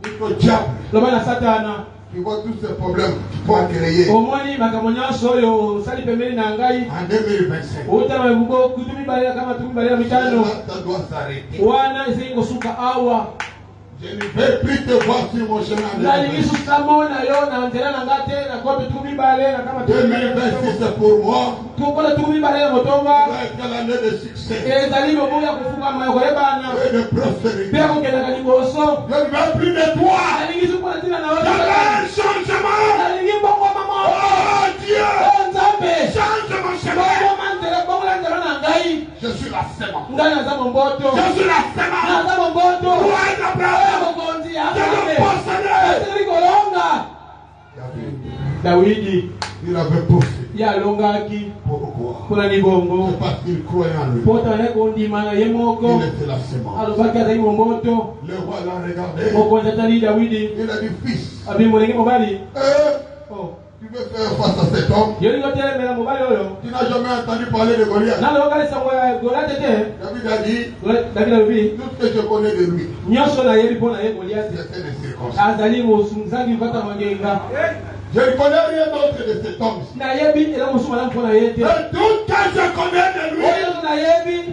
il faut diable qui Tu vois tous ces problèmes qui vont créer en 2025. Ça doit s'arrêter. Je ne vais plus te voir sur mon chemin. 2026 c'est pour moi. Ça va être l'année de succès. Et de prospérité. Je ne veux plus de toi. Je veux un changement. Oh Dieu. Change mon chemin. Je suis la sémence. Je suis la sémence. David, il avait poussé. Pourquoi? C'est parce qu'il croyait en lui. Il était la sémence. Le roi l'a regardé. Il a dit, fils, tu veux faire face à cet homme? Tu n'as jamais entendu parler de Goliath. David a dit, tout ce que je connais de lui, c'était des circonstances. Je ne connais rien d'autre de cet homme. Et tout ce que je connais de lui,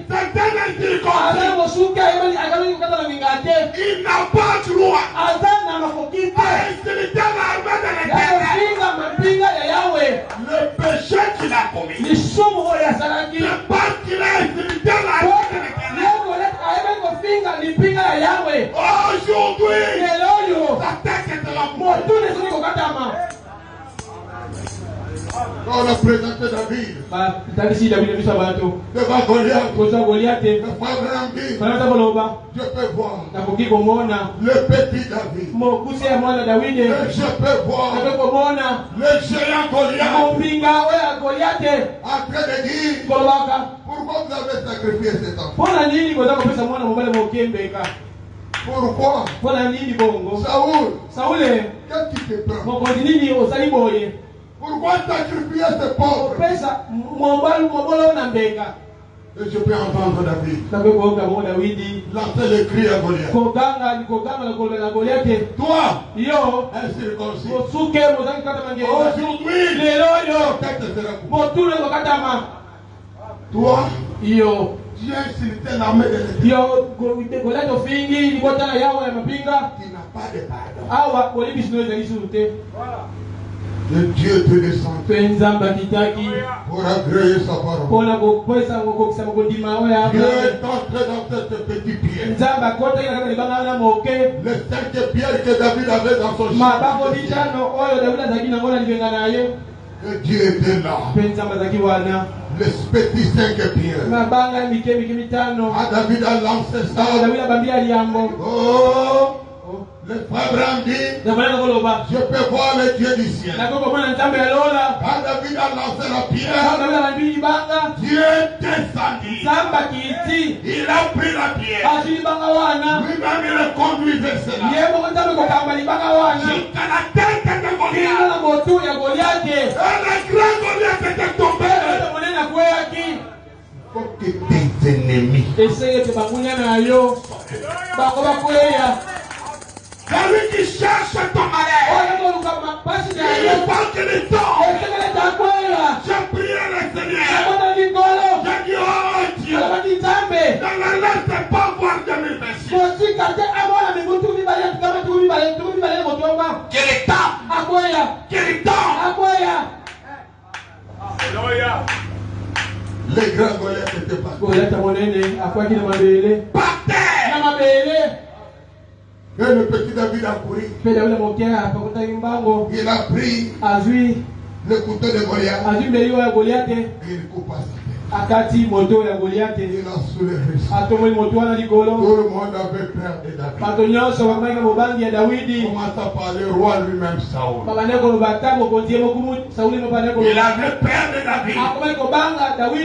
c'est un circonstance. Il n'a pas droit à insulter l'armée de l'Éternel. Le péché qu'il a commis, c'est parce qu'il a insulté l'armée de l'Éternel. Aujourd'hui, sa tête est de la mort. Quand on a présenté David devant Goliath, le frère dit, je peux voir le petit David, et je peux voir le géant Goliath en train de dire, pourquoi vous avez sacrifié cet enfant? Pourquoi? Saoul, qu'est-ce qui te prend? Pourquoi sacrifier ce pauvre? Et je peux entendre David lancer le cri à Goliath. Toi, incirconcis, aujourd'hui, tête sera coupée. Toi, tu as insulté l'armée de l'Éternel. Tu n'as pas de pardon. Le Dieu te descend pour agréer sa parole. Dieu est entré dans cette petite pierre. Les 5 pierres que David avait dans son chemin. Que Dieu était là. Les petits 5 pierres. David a lancé ça. Oh! Le frère Abraham dit, je peux voir le Dieu du ciel. Quand David a lancé la pierre, Dieu descendit. Il a pris la pierre. Lui-même il le conduisait cela. Jusqu'à la tête de Goliath. Et le grand Goliath était tombé. Il faut que tes ennemis. Celui qui cherche ton malheur, il faut que les temps. J'ai prié le Seigneur. J'ai dit, oh Dieu, dans la lettre c'est pas voir 2026. Quel est temps? Quel est temps? Les grands Goliath étaient par terre. Et le petit David a couru. Il a pris le couteau de Goliath. Et il coupa sa tête. Il a soulevé ça. Tout le monde avait peur de David. Il commence à parler au roi lui-même, Saoul. Il avait peur de David.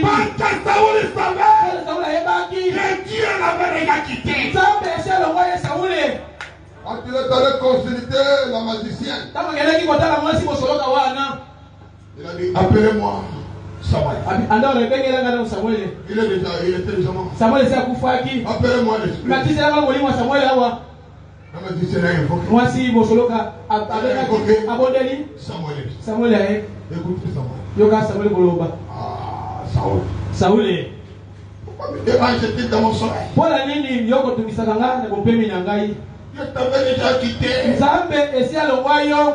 Parce que Saoul savait que Dieu l'avait déjà quitté. Quand il est allé consulter la magicienne, il a dit, appelez-moi Samuel. Il était déjà mort. Appelez-moi l'esprit. Moi si Bosoloka abondeli Samuel aye. Écoutez Samuel. Yoka Samuel Boloba. Saoul. Saoul. Pourquoi me déranges-tu dans mon sommeil? Pour la nini yoko tumisaka nga na bopemi na ngai. Je t'avais déjà quitté. Nzambe esi alongwa yo.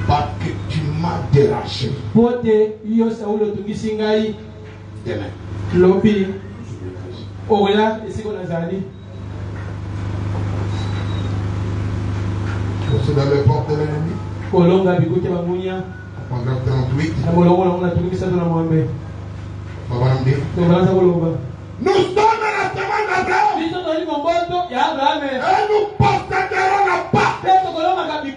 Parce que tu m'as dérangé. Pote yo Saoul otungisi ngai. Demain. Lobi. Ola esiko nazali. Je suis dans les portes de l'ennemi. Kolonga bikuti bamunya. Paragraphe 38. Na molongo na mona tungisa na mwambe. Nous sommes dans la semaine d'Abraham. Et nous posséderons la part de notre ennemi.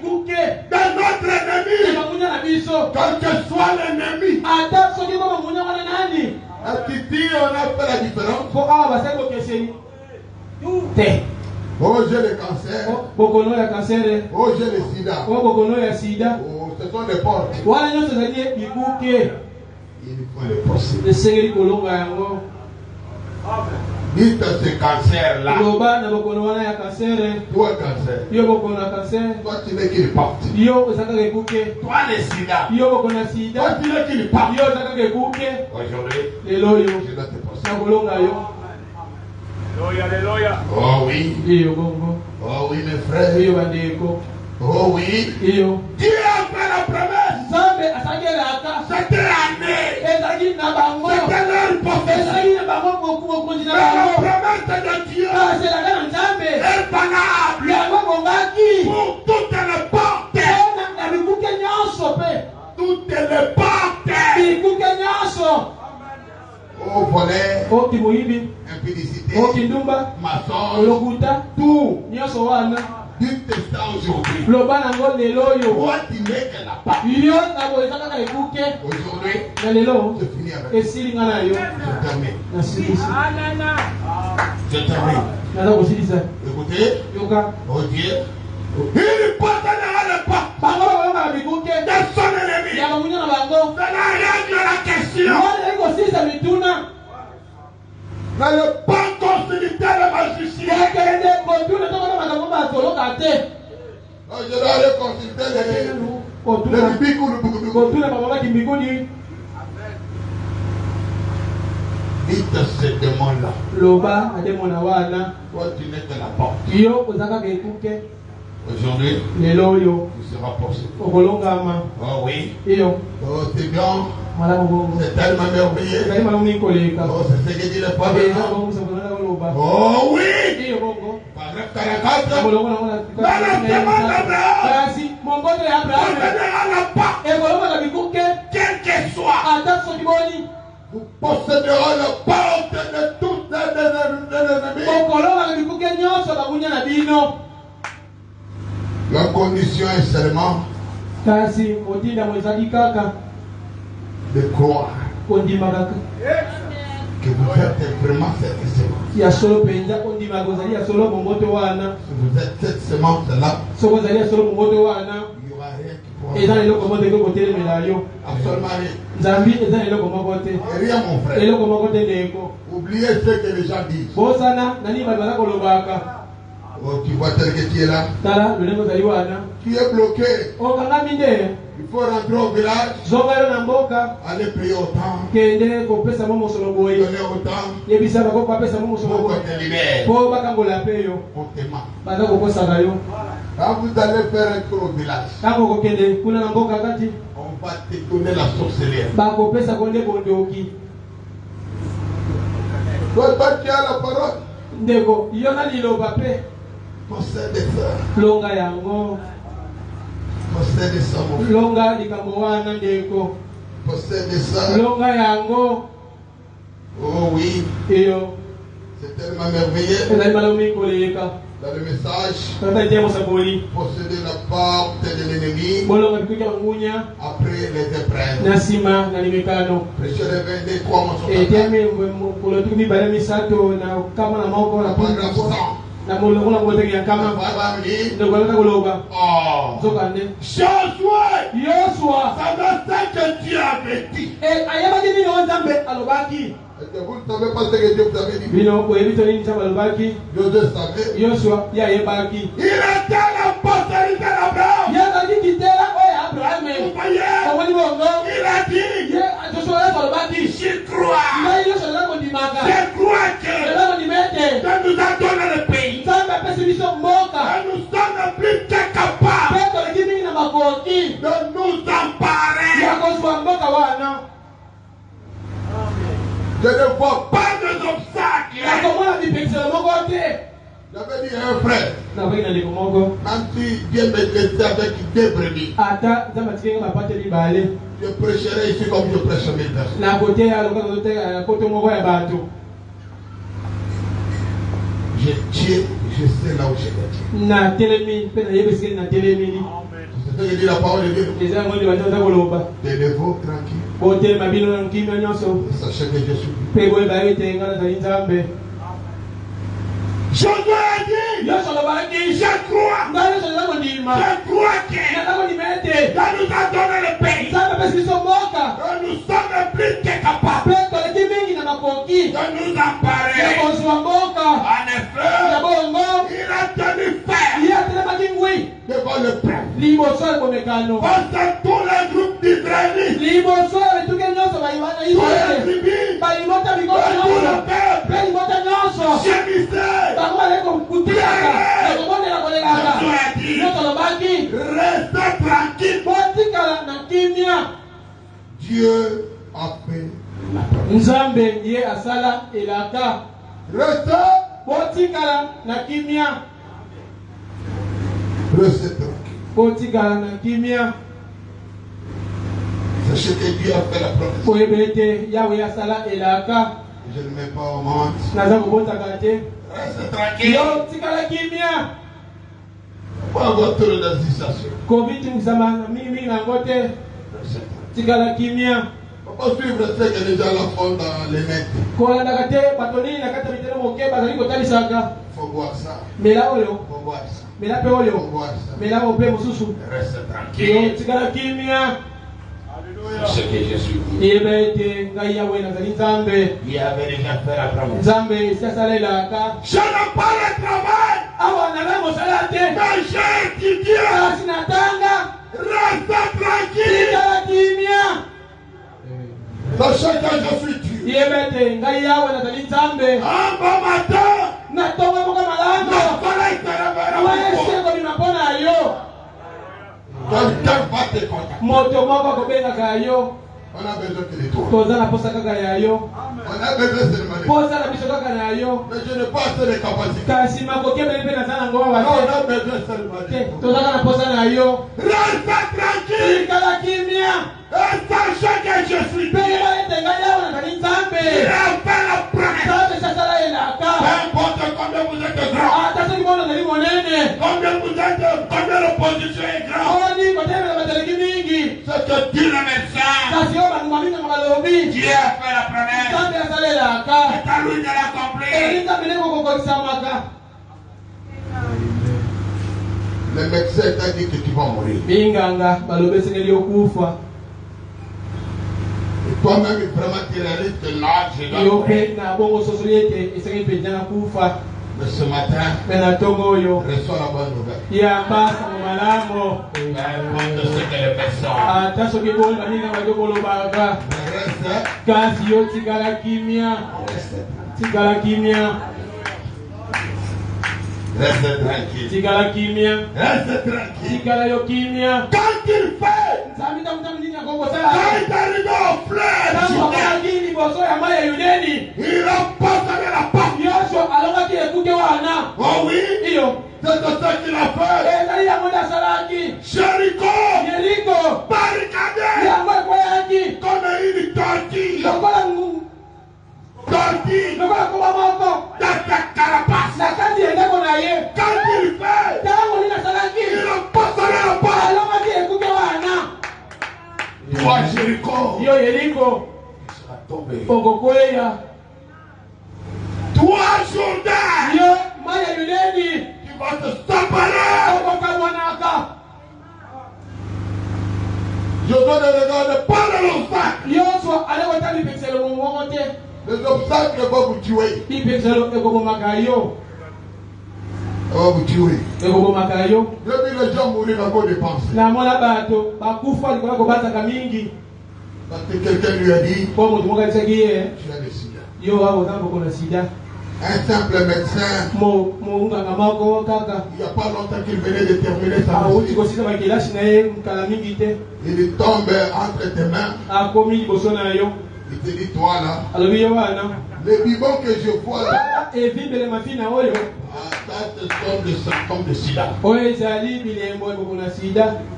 Quel que soit l'ennemi. Titi, on a fait la différence. Oh, j'ai le cancer. Oh, j'ai le sida. Oh, ce sont des portes. Il faut les posséder. Dites ce cancer-là. Toi, cancer. Toi, tu n'es qu'une porte. Toi, le sida. Toi, tu n'es qu'une porte. Aujourd'hui, je dois te posséder. Oh oui. Oh oui, mes frères. Oh oui. Dieu a fait la promesse. C'était l'année. C'était leur possession. Mais la promesse de Dieu est valable pour toutes les portes. Toutes les portes. Oh, volet. Impudicité. Maçon. Tout. Dites ça aujourd'hui. Toi, tu n'es que la part. Aujourd'hui, je finis avec. Je termine. Écoutez. Oh Dieu. Il possédera le pas de son ennemi. Cela règle la question. Mais le pas constitué de magicien. Je dois aller consulter les bibicous. Dites ce démon-là. Toi, tu n'es que la porte. Aujourd'hui, tu seras possible. Oh oui. Oh, c'est grand. C'est tellement merveilleux. Oh, c'est ce que dit le prophète. Oh oui. Paragraphe 44. Dans la demande d'Abraham, possédera la part. Quel qu'elle soit. Vous posséderez la porte de toutes les ennemis. La condition est seulement de croire que vous êtes vraiment cette semence. Si vous êtes cette semence-là, il n'y aura rien qui pourra. Absolument rien. Et rien, mon frère. Oubliez ce que les gens disent. Oh, tu vois tel que tu es là. Tu es bloqué. Il faut rentrer au village. Aller payer autant. Donner autant. Pour te libérer. On te ment. Quand vous allez faire un tour au village, on va te donner la sorcellerie. Toi, tu as la parole. Possède ça. Possède ça, mon frère. Possède ça. Oh oui. C'est tellement merveilleux. Dans le message, posséder la porte de l'ennemi après les épreuves. Prêchez les 23 Josué, ça veut dire que Dieu avait dit. Vous ne savez pas ce que Dieu vous avait dit. Josué savait. Il a été la postérité d'Abraham. Vous voyez, il a dit, j'y crois. Je crois que Dieu nous a donné le pays. Et nous sommes plus que capables de nous emparer. Je ne vois pas. Pas de obstacles. J'avais dit à un frère, même si Dieu me laissait avec deux brebis, je prêcherai ici comme je prêche à mes personnes. Je tiens, je sais là où je dois tirer. C'est ce que dit la parole de Dieu. Tenez-vous tranquille. Sachez que je suis. Josué a dit, je crois que Dieu nous a donné le pays. Et nous sommes plus que capables de nous emparer. En effet, il a tenu ferme devant le peuple. Face tous les groupes d'Israélites, tous les tribus, tout le peuple, gémissait. Restez tranquille. Dieu a fait la promesse. Restez tranquille. Sachez que Dieu a fait la promesse. Je ne mets pas au monde. Reste tranquille. Pas avoir trop d'hésitation. Pas suivre ce que les gens font dans les net. Faut voir ça. Faut voir ça. Reste tranquille. Ce que je suis dit. Il avait déjà fait la promesse. Je n'ai pas le travail. Mais j'ai étudié. Reste tranquille. Sachez que je suis Dieu. Un bon matin, le soleil te réveillera. Quelqu'un va te contacter. On a besoin que les tours. On a besoin seulement de. Mais je n'ai pas assez de capacité. On a besoin seulement de. Reste tranquille. Et sachez que je suis Dieu. Il a fait la promesse. Peu importe combien vous êtes grand. Combien vous êtes, combien l'opposition est grande. C'est que dit le médecin. Dieu a fait la promesse. C'est à lui de l'accomplir. Le médecin t'a dit que tu vas mourir. Et toi-même, vraiment, tu réalises que là, je dois mourir. Mais ce matin, reçois la bonne nouvelle. Peu importe ce que les personnes. Reste tranquille. Reste tranquille. Quand il fait, quand il arrive au fleuve, il a posé la porte. Oh oui, c'est ce qu'il a fait. Jéricho, barricadé comme une tortille. Tortille dans ta carapace. Quand il fait, il a posé la porte. Toi, Jéricho, tu seras tombé. Toi, Jourdain, tu vas te séparer. Je ne regarde pas de l'obstacle. Les obstacles vont vous tuer. Depuis les gens mourir à cause des pensées. Parce que quelqu'un lui a dit, tu as le sida. Un simple médecin, il n'y a pas longtemps qu'il venait de terminer sa vie. Il tombe entre tes mains. Il te dit, toi là, les bibons que je vois là, ça te donne des symptômes de sida.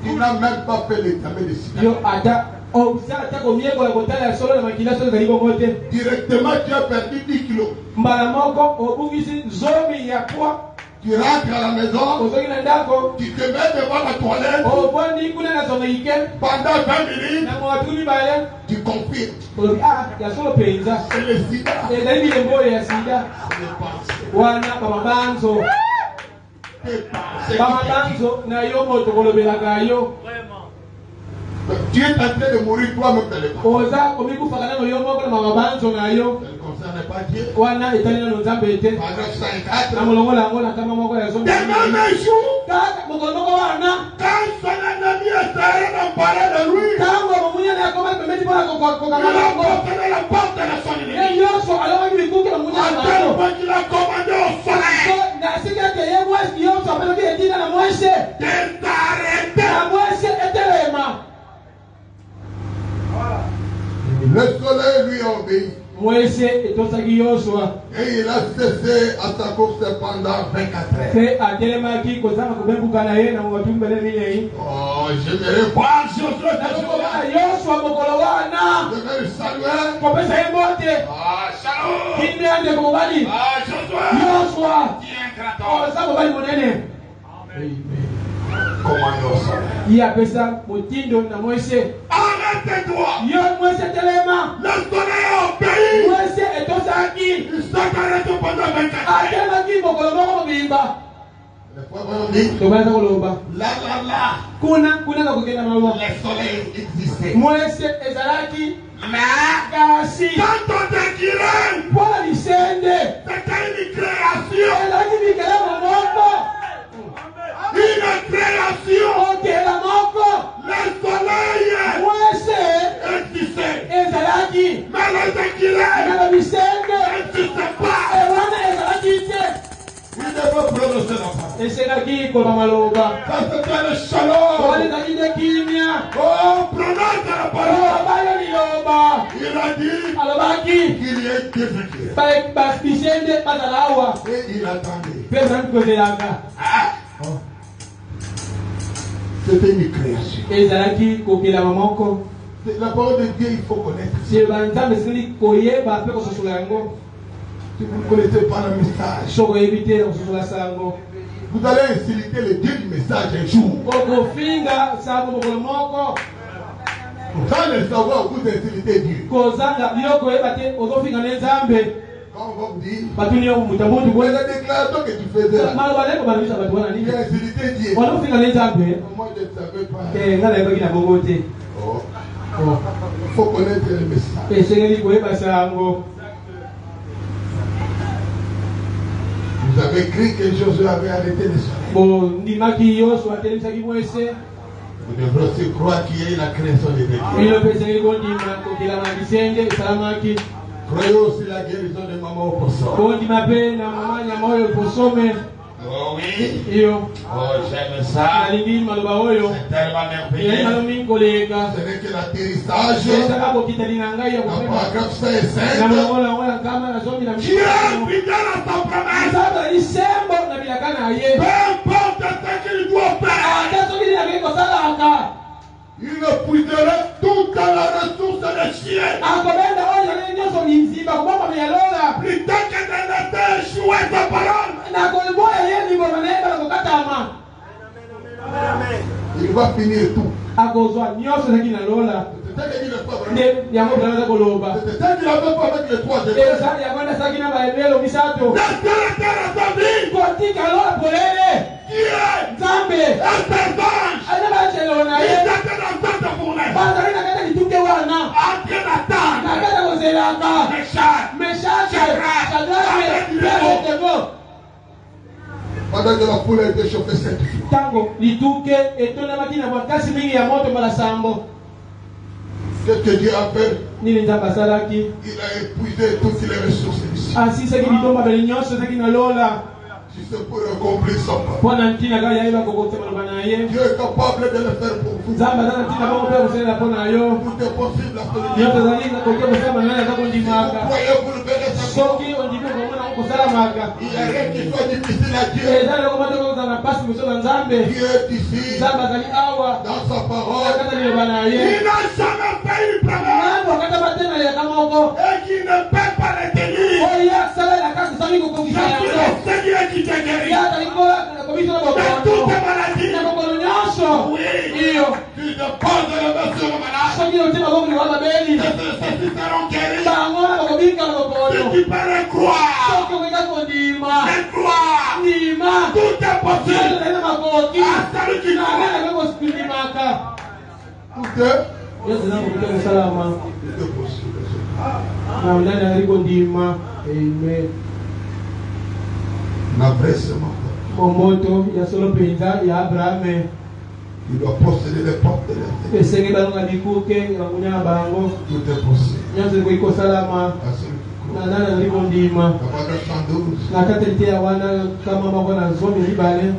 Tu n'as même pas fait l'examen de sida. Directement, tu as perdu 10 kilos. Tu rentres à la maison, tu te mets devant la toilette, pendant 20 minutes, tu confirmes. C'est le sida. Tu es en train de mourir toi-même dans les pensées. Ça ne concerne pas Dieu. Paragraphe 54. Demain même jour, quand son ennemi essaiera d'en parler de lui, il a porté la porte de son ennemi. À tel point qu'il a commandé au soleil de t'arrêter. Le soleil lui a obéi. Et il a cessé à sa course pendant 24 heures. Oh, j'aimerais voir Josué. Je vais le saluer. Ah, shalom. Ah, Josué. Tiens, grand. Commandant soleil. Arrête-toi. Le soleil a obéi. Il s'arrête pendant 24 heures. Là. Le soleil existait. Mais quand on déclare, c'était une création. Une création. Le soleil existait. Mais le déclare n'existait pas. Il ne peut prononcer la parole. Ça c'était le shalom. Oh, prononce la parole. Il a dit qu'il y ait des véhicules. Et il attendait. C'était une création. La parole de Dieu, il faut connaître. Si vous ne connaissez pas le message, vous allez insulter le Dieu du message un jour. Sans le savoir, vous insultez Dieu. Quand on va vous dire, la déclaration que tu faisais là, tu as insulté Dieu. Moi, je ne savais pas. Il faut connaître le message. Vous avez cru que Josué avait arrêté le soleil. Vous devrez aussi croire qu'il y a eu la création de Dieu. Croyez aussi la guérison de maman au poisson. Oh oui. Oh, j'aime ça. C'est tellement merveilleux. Ce n'est que l'atterrissage. Paragraphe 5 et 5. Dieu est fidèle à sa promesse. Peu importe ce qu'il doit faire. Il puisera toute la ressource des chiens. Plutôt que de laisser échouer sa parole. Il va finir tout. C'est ce qu'il avait pas avec les trois étoiles. Laisse la terre à sa vie. Qui est l'ardeur de la foule a été chauffée 7 fois. Tango, lituke, etona makina makasi mingi ya moto malasambo. Qu'est-ce que Dieu a fait? Nini nzamba salaki. Il a épuisé toutes les ressources ici. Asi seki litomba bali nyonso seki na lola. Si c'est pour accomplir son plan. Pona ntina ga yaiba kokotema na banaye. Dieu est capable de le faire pour vous. Nzamba na ntina ba mpe kusela pona yo. Tout est possible à celui qui Yote zali na koke kusema na za kundimaka. croyez vous le verrez ça. Soki ondime ko mona ko sala maka. Il n'y a rien qui soit difficile à Dieu. Ezali ko mata ko za pasi muso na Nzambe. Dieu est ici Nzamba zali awa. dans sa parole. Kata ni banaye. Il n'a jamais fait une promesse Nando kata batena ya kamoko. et qui ne peut pas le tenir. Oya sala la kasi sali ko Je kokisha suis yango. le Seigneur qui te guérit. Ya taliko komisa na De bokono. toutes tes maladies. Na bokono nyonso. Oui. Iyo. Tu déposes le monsieur le malade. Soki otima bokono ni wala beli. Ceux-ci seront guéris. Bango na bakobika na Si bokono. tu peux le croire. Soki okeka kondima. Le croire. Ndima. Tout est possible. Yele na makoki. À celui qui Na croit. ngana ko spindimaka. Tout est Yesu na ko salama. possible. Na ndani ya liko ndima. Amen. La vraie semence. Momoto ya solo penza ya Abraham. Il doit posséder les portes de la Esenge balonga bikuke ya kunya bango. Tout est possible. Nyanze ko iko salama. À celui qui Na croit. ndani ya liko ndima. La parole 112. Na katelite ya wana kama mako na zomi libale.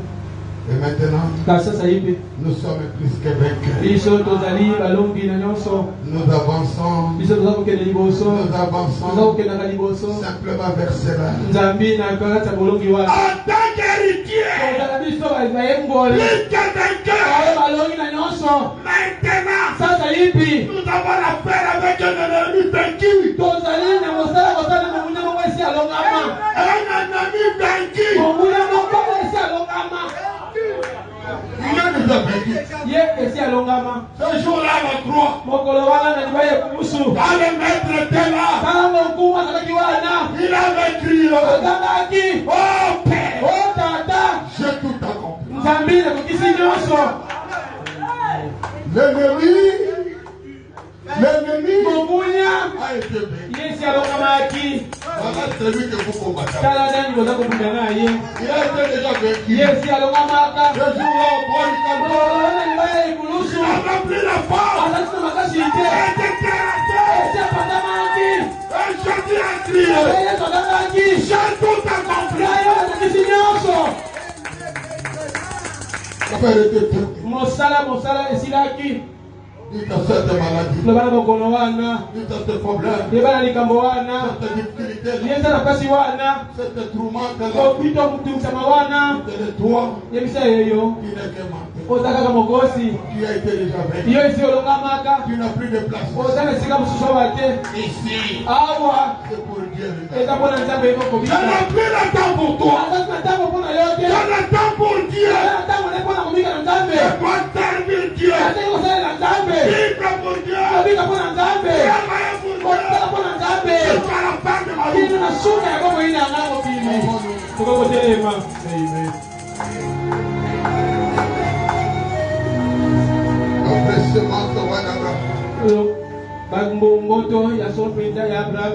Et maintenant, Ka sasa hivi. nous sommes plus que vainqueurs. Biso tozali balongi na nyonso. Nous avançons. Biso tozakokende liboso. Nous avançons Tozakokendaka liboso. simplement vers cela. Nzambi na kaka bolongi wana. En tant qu'héritier, Tozala biso bayembole. plus que vainqueurs. Oyo balongi na nyonso. Maintenant, Sasa hivi. nous avons affaire avec un ennemi vaincu. Tozali na mosala kosala na munya moko esi alongama. Un ennemi vaincu. Munya moko esi alongama. Il nous a vaincu. Ye esi alongama. Ce jour-là, la croix, Mokolo wana na libaye kubusu. quand le maître était là, Tango kuma sakaki wana. il avait crié, Akangaki. oh Père, O tata. j'ai tout accompli. Nzambi na kokisi nyonso. L'ennemi Momunya. a été vaincu. Yesi alongamaki. Voilà celui que vous combattez. Tala nani boza kubunda naye. Il a été déjà vaincu. Yesi alongamaka. Ce jour-là, au bord du calvaire, Wana libaya ikulusu. il a rempli la force. Asasi na makasi Il ite. a été terrassé. Esi apatamaki. Et Jésus a crié, Yesu alongamaki. j'ai tout accompli. Yayo akokisi nyonso. L'affaire était terminée. Mosala esilaki. Dites à cette maladie, Lobana bokono wana. dites à ce problème, Yebana likambo wana. cette difficulté, Yesa na kasi wana. cette tourmente-là, Kopito kutumsama wana. c'est de toi Yebisa yeyo. qui n'est que menteur. Oza kaka mokosi. Tu as été déjà vaincu. Yo esi olongamaka. Tu n'as plus de place. Oza na esika mosusu awa te. Ici, Awa. c'est pour Dieu. Eza mpona Nzambe Je ekokobika. n'ai plus le temps pour toi. Azaki na ntango mpona yo te. Je n'ai le temps pour Dieu. Aza na ntango ne mpona kobika na Nzambe. Je dois servir Dieu. Azaki kosalela Nzambe. Vivre pour Dieu. Kobika mpona Nzambe. Travailler pour Dieu. Kosala mpona Nzambe. Jusqu'à la fin de ma vie. Kino na suka ya kombo ina yanga mokili. Tokokotelema. Amen. Après ce manteau, Abraham, Oyo bambongoto ya sopenda ya Abraham.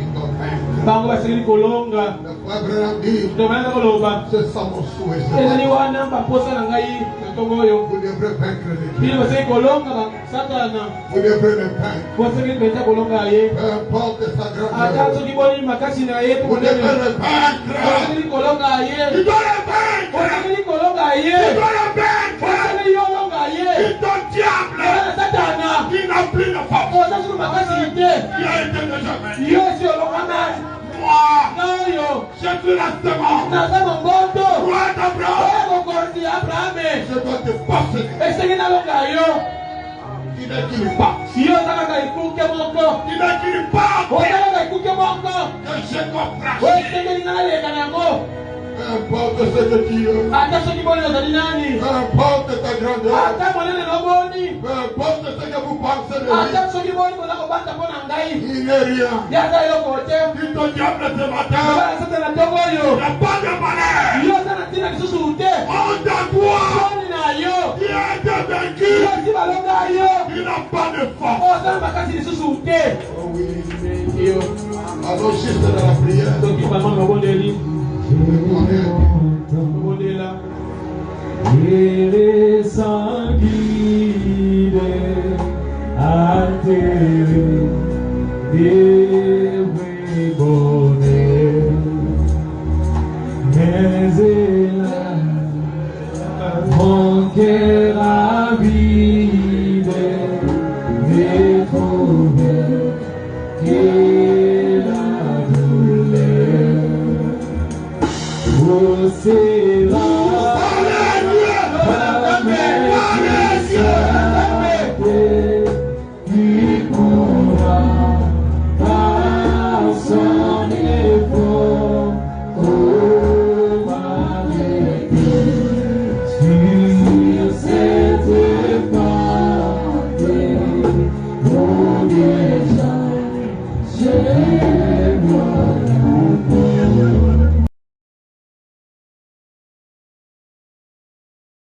il doit vaincre. Bango basili kolonga. Le frère Abraham dit, Tomana koloba. c'est ça mon souhait. Ezali wana baposa na ngai na ntongo oyo. Vous devrez vaincre les Bino dieux. basili kolonga ba Satana. Vous devrez le vaincre. Bosili penza kolonga ye. Peu importe sa Ata grandeur. soki boni makasi na ye Vous devez tumonene. le vaincre. Bosili kolonga ye. Tu dois le vaincre. Bosili kolonga Tu ye. dois le vaincre. Bosili yolonga ye. Et ton diable, Bana Satana. qui n'a plus de force, Oza soki makasi ite. qui a été déjà vaincu. Yo si olongama. Moi, Nayo. je suis la semence. Naza mongoto. Roi d'Abraham. Oya mokonzi ya Abraham. Je dois te posséder. Esengeli nalonga yo. Tu ne killes pas. Yo ozalaka ekuke moko. Tu ne killes pas. Ozalaka ekuke moko. Que je comprends. Esengeli naleka na yango. Peu importe ce que tu es. Ata soki boni ozali nani. Peu importe ta grandeur. Ata monene noboni. Peu importe ce que vous pensez de lui. Ata soki boni boza kobanda mpo na ngai. Il n'est rien. Yaza eloko te. Si ton diable ce matin Bana Satana ntongo oyo. n'a pas de malheur. Yo oza na ntina lisusu te. Honte à toi. Soni na yo. Qui a été vaincu. Yo si balonga yo. Il n'a pas de force. Oza na makasi lisusu te. Oh oui. Yo. Alors juste dans la prière. Soki bango mabondeli. On est Mabondela. Ere sanguine, altere,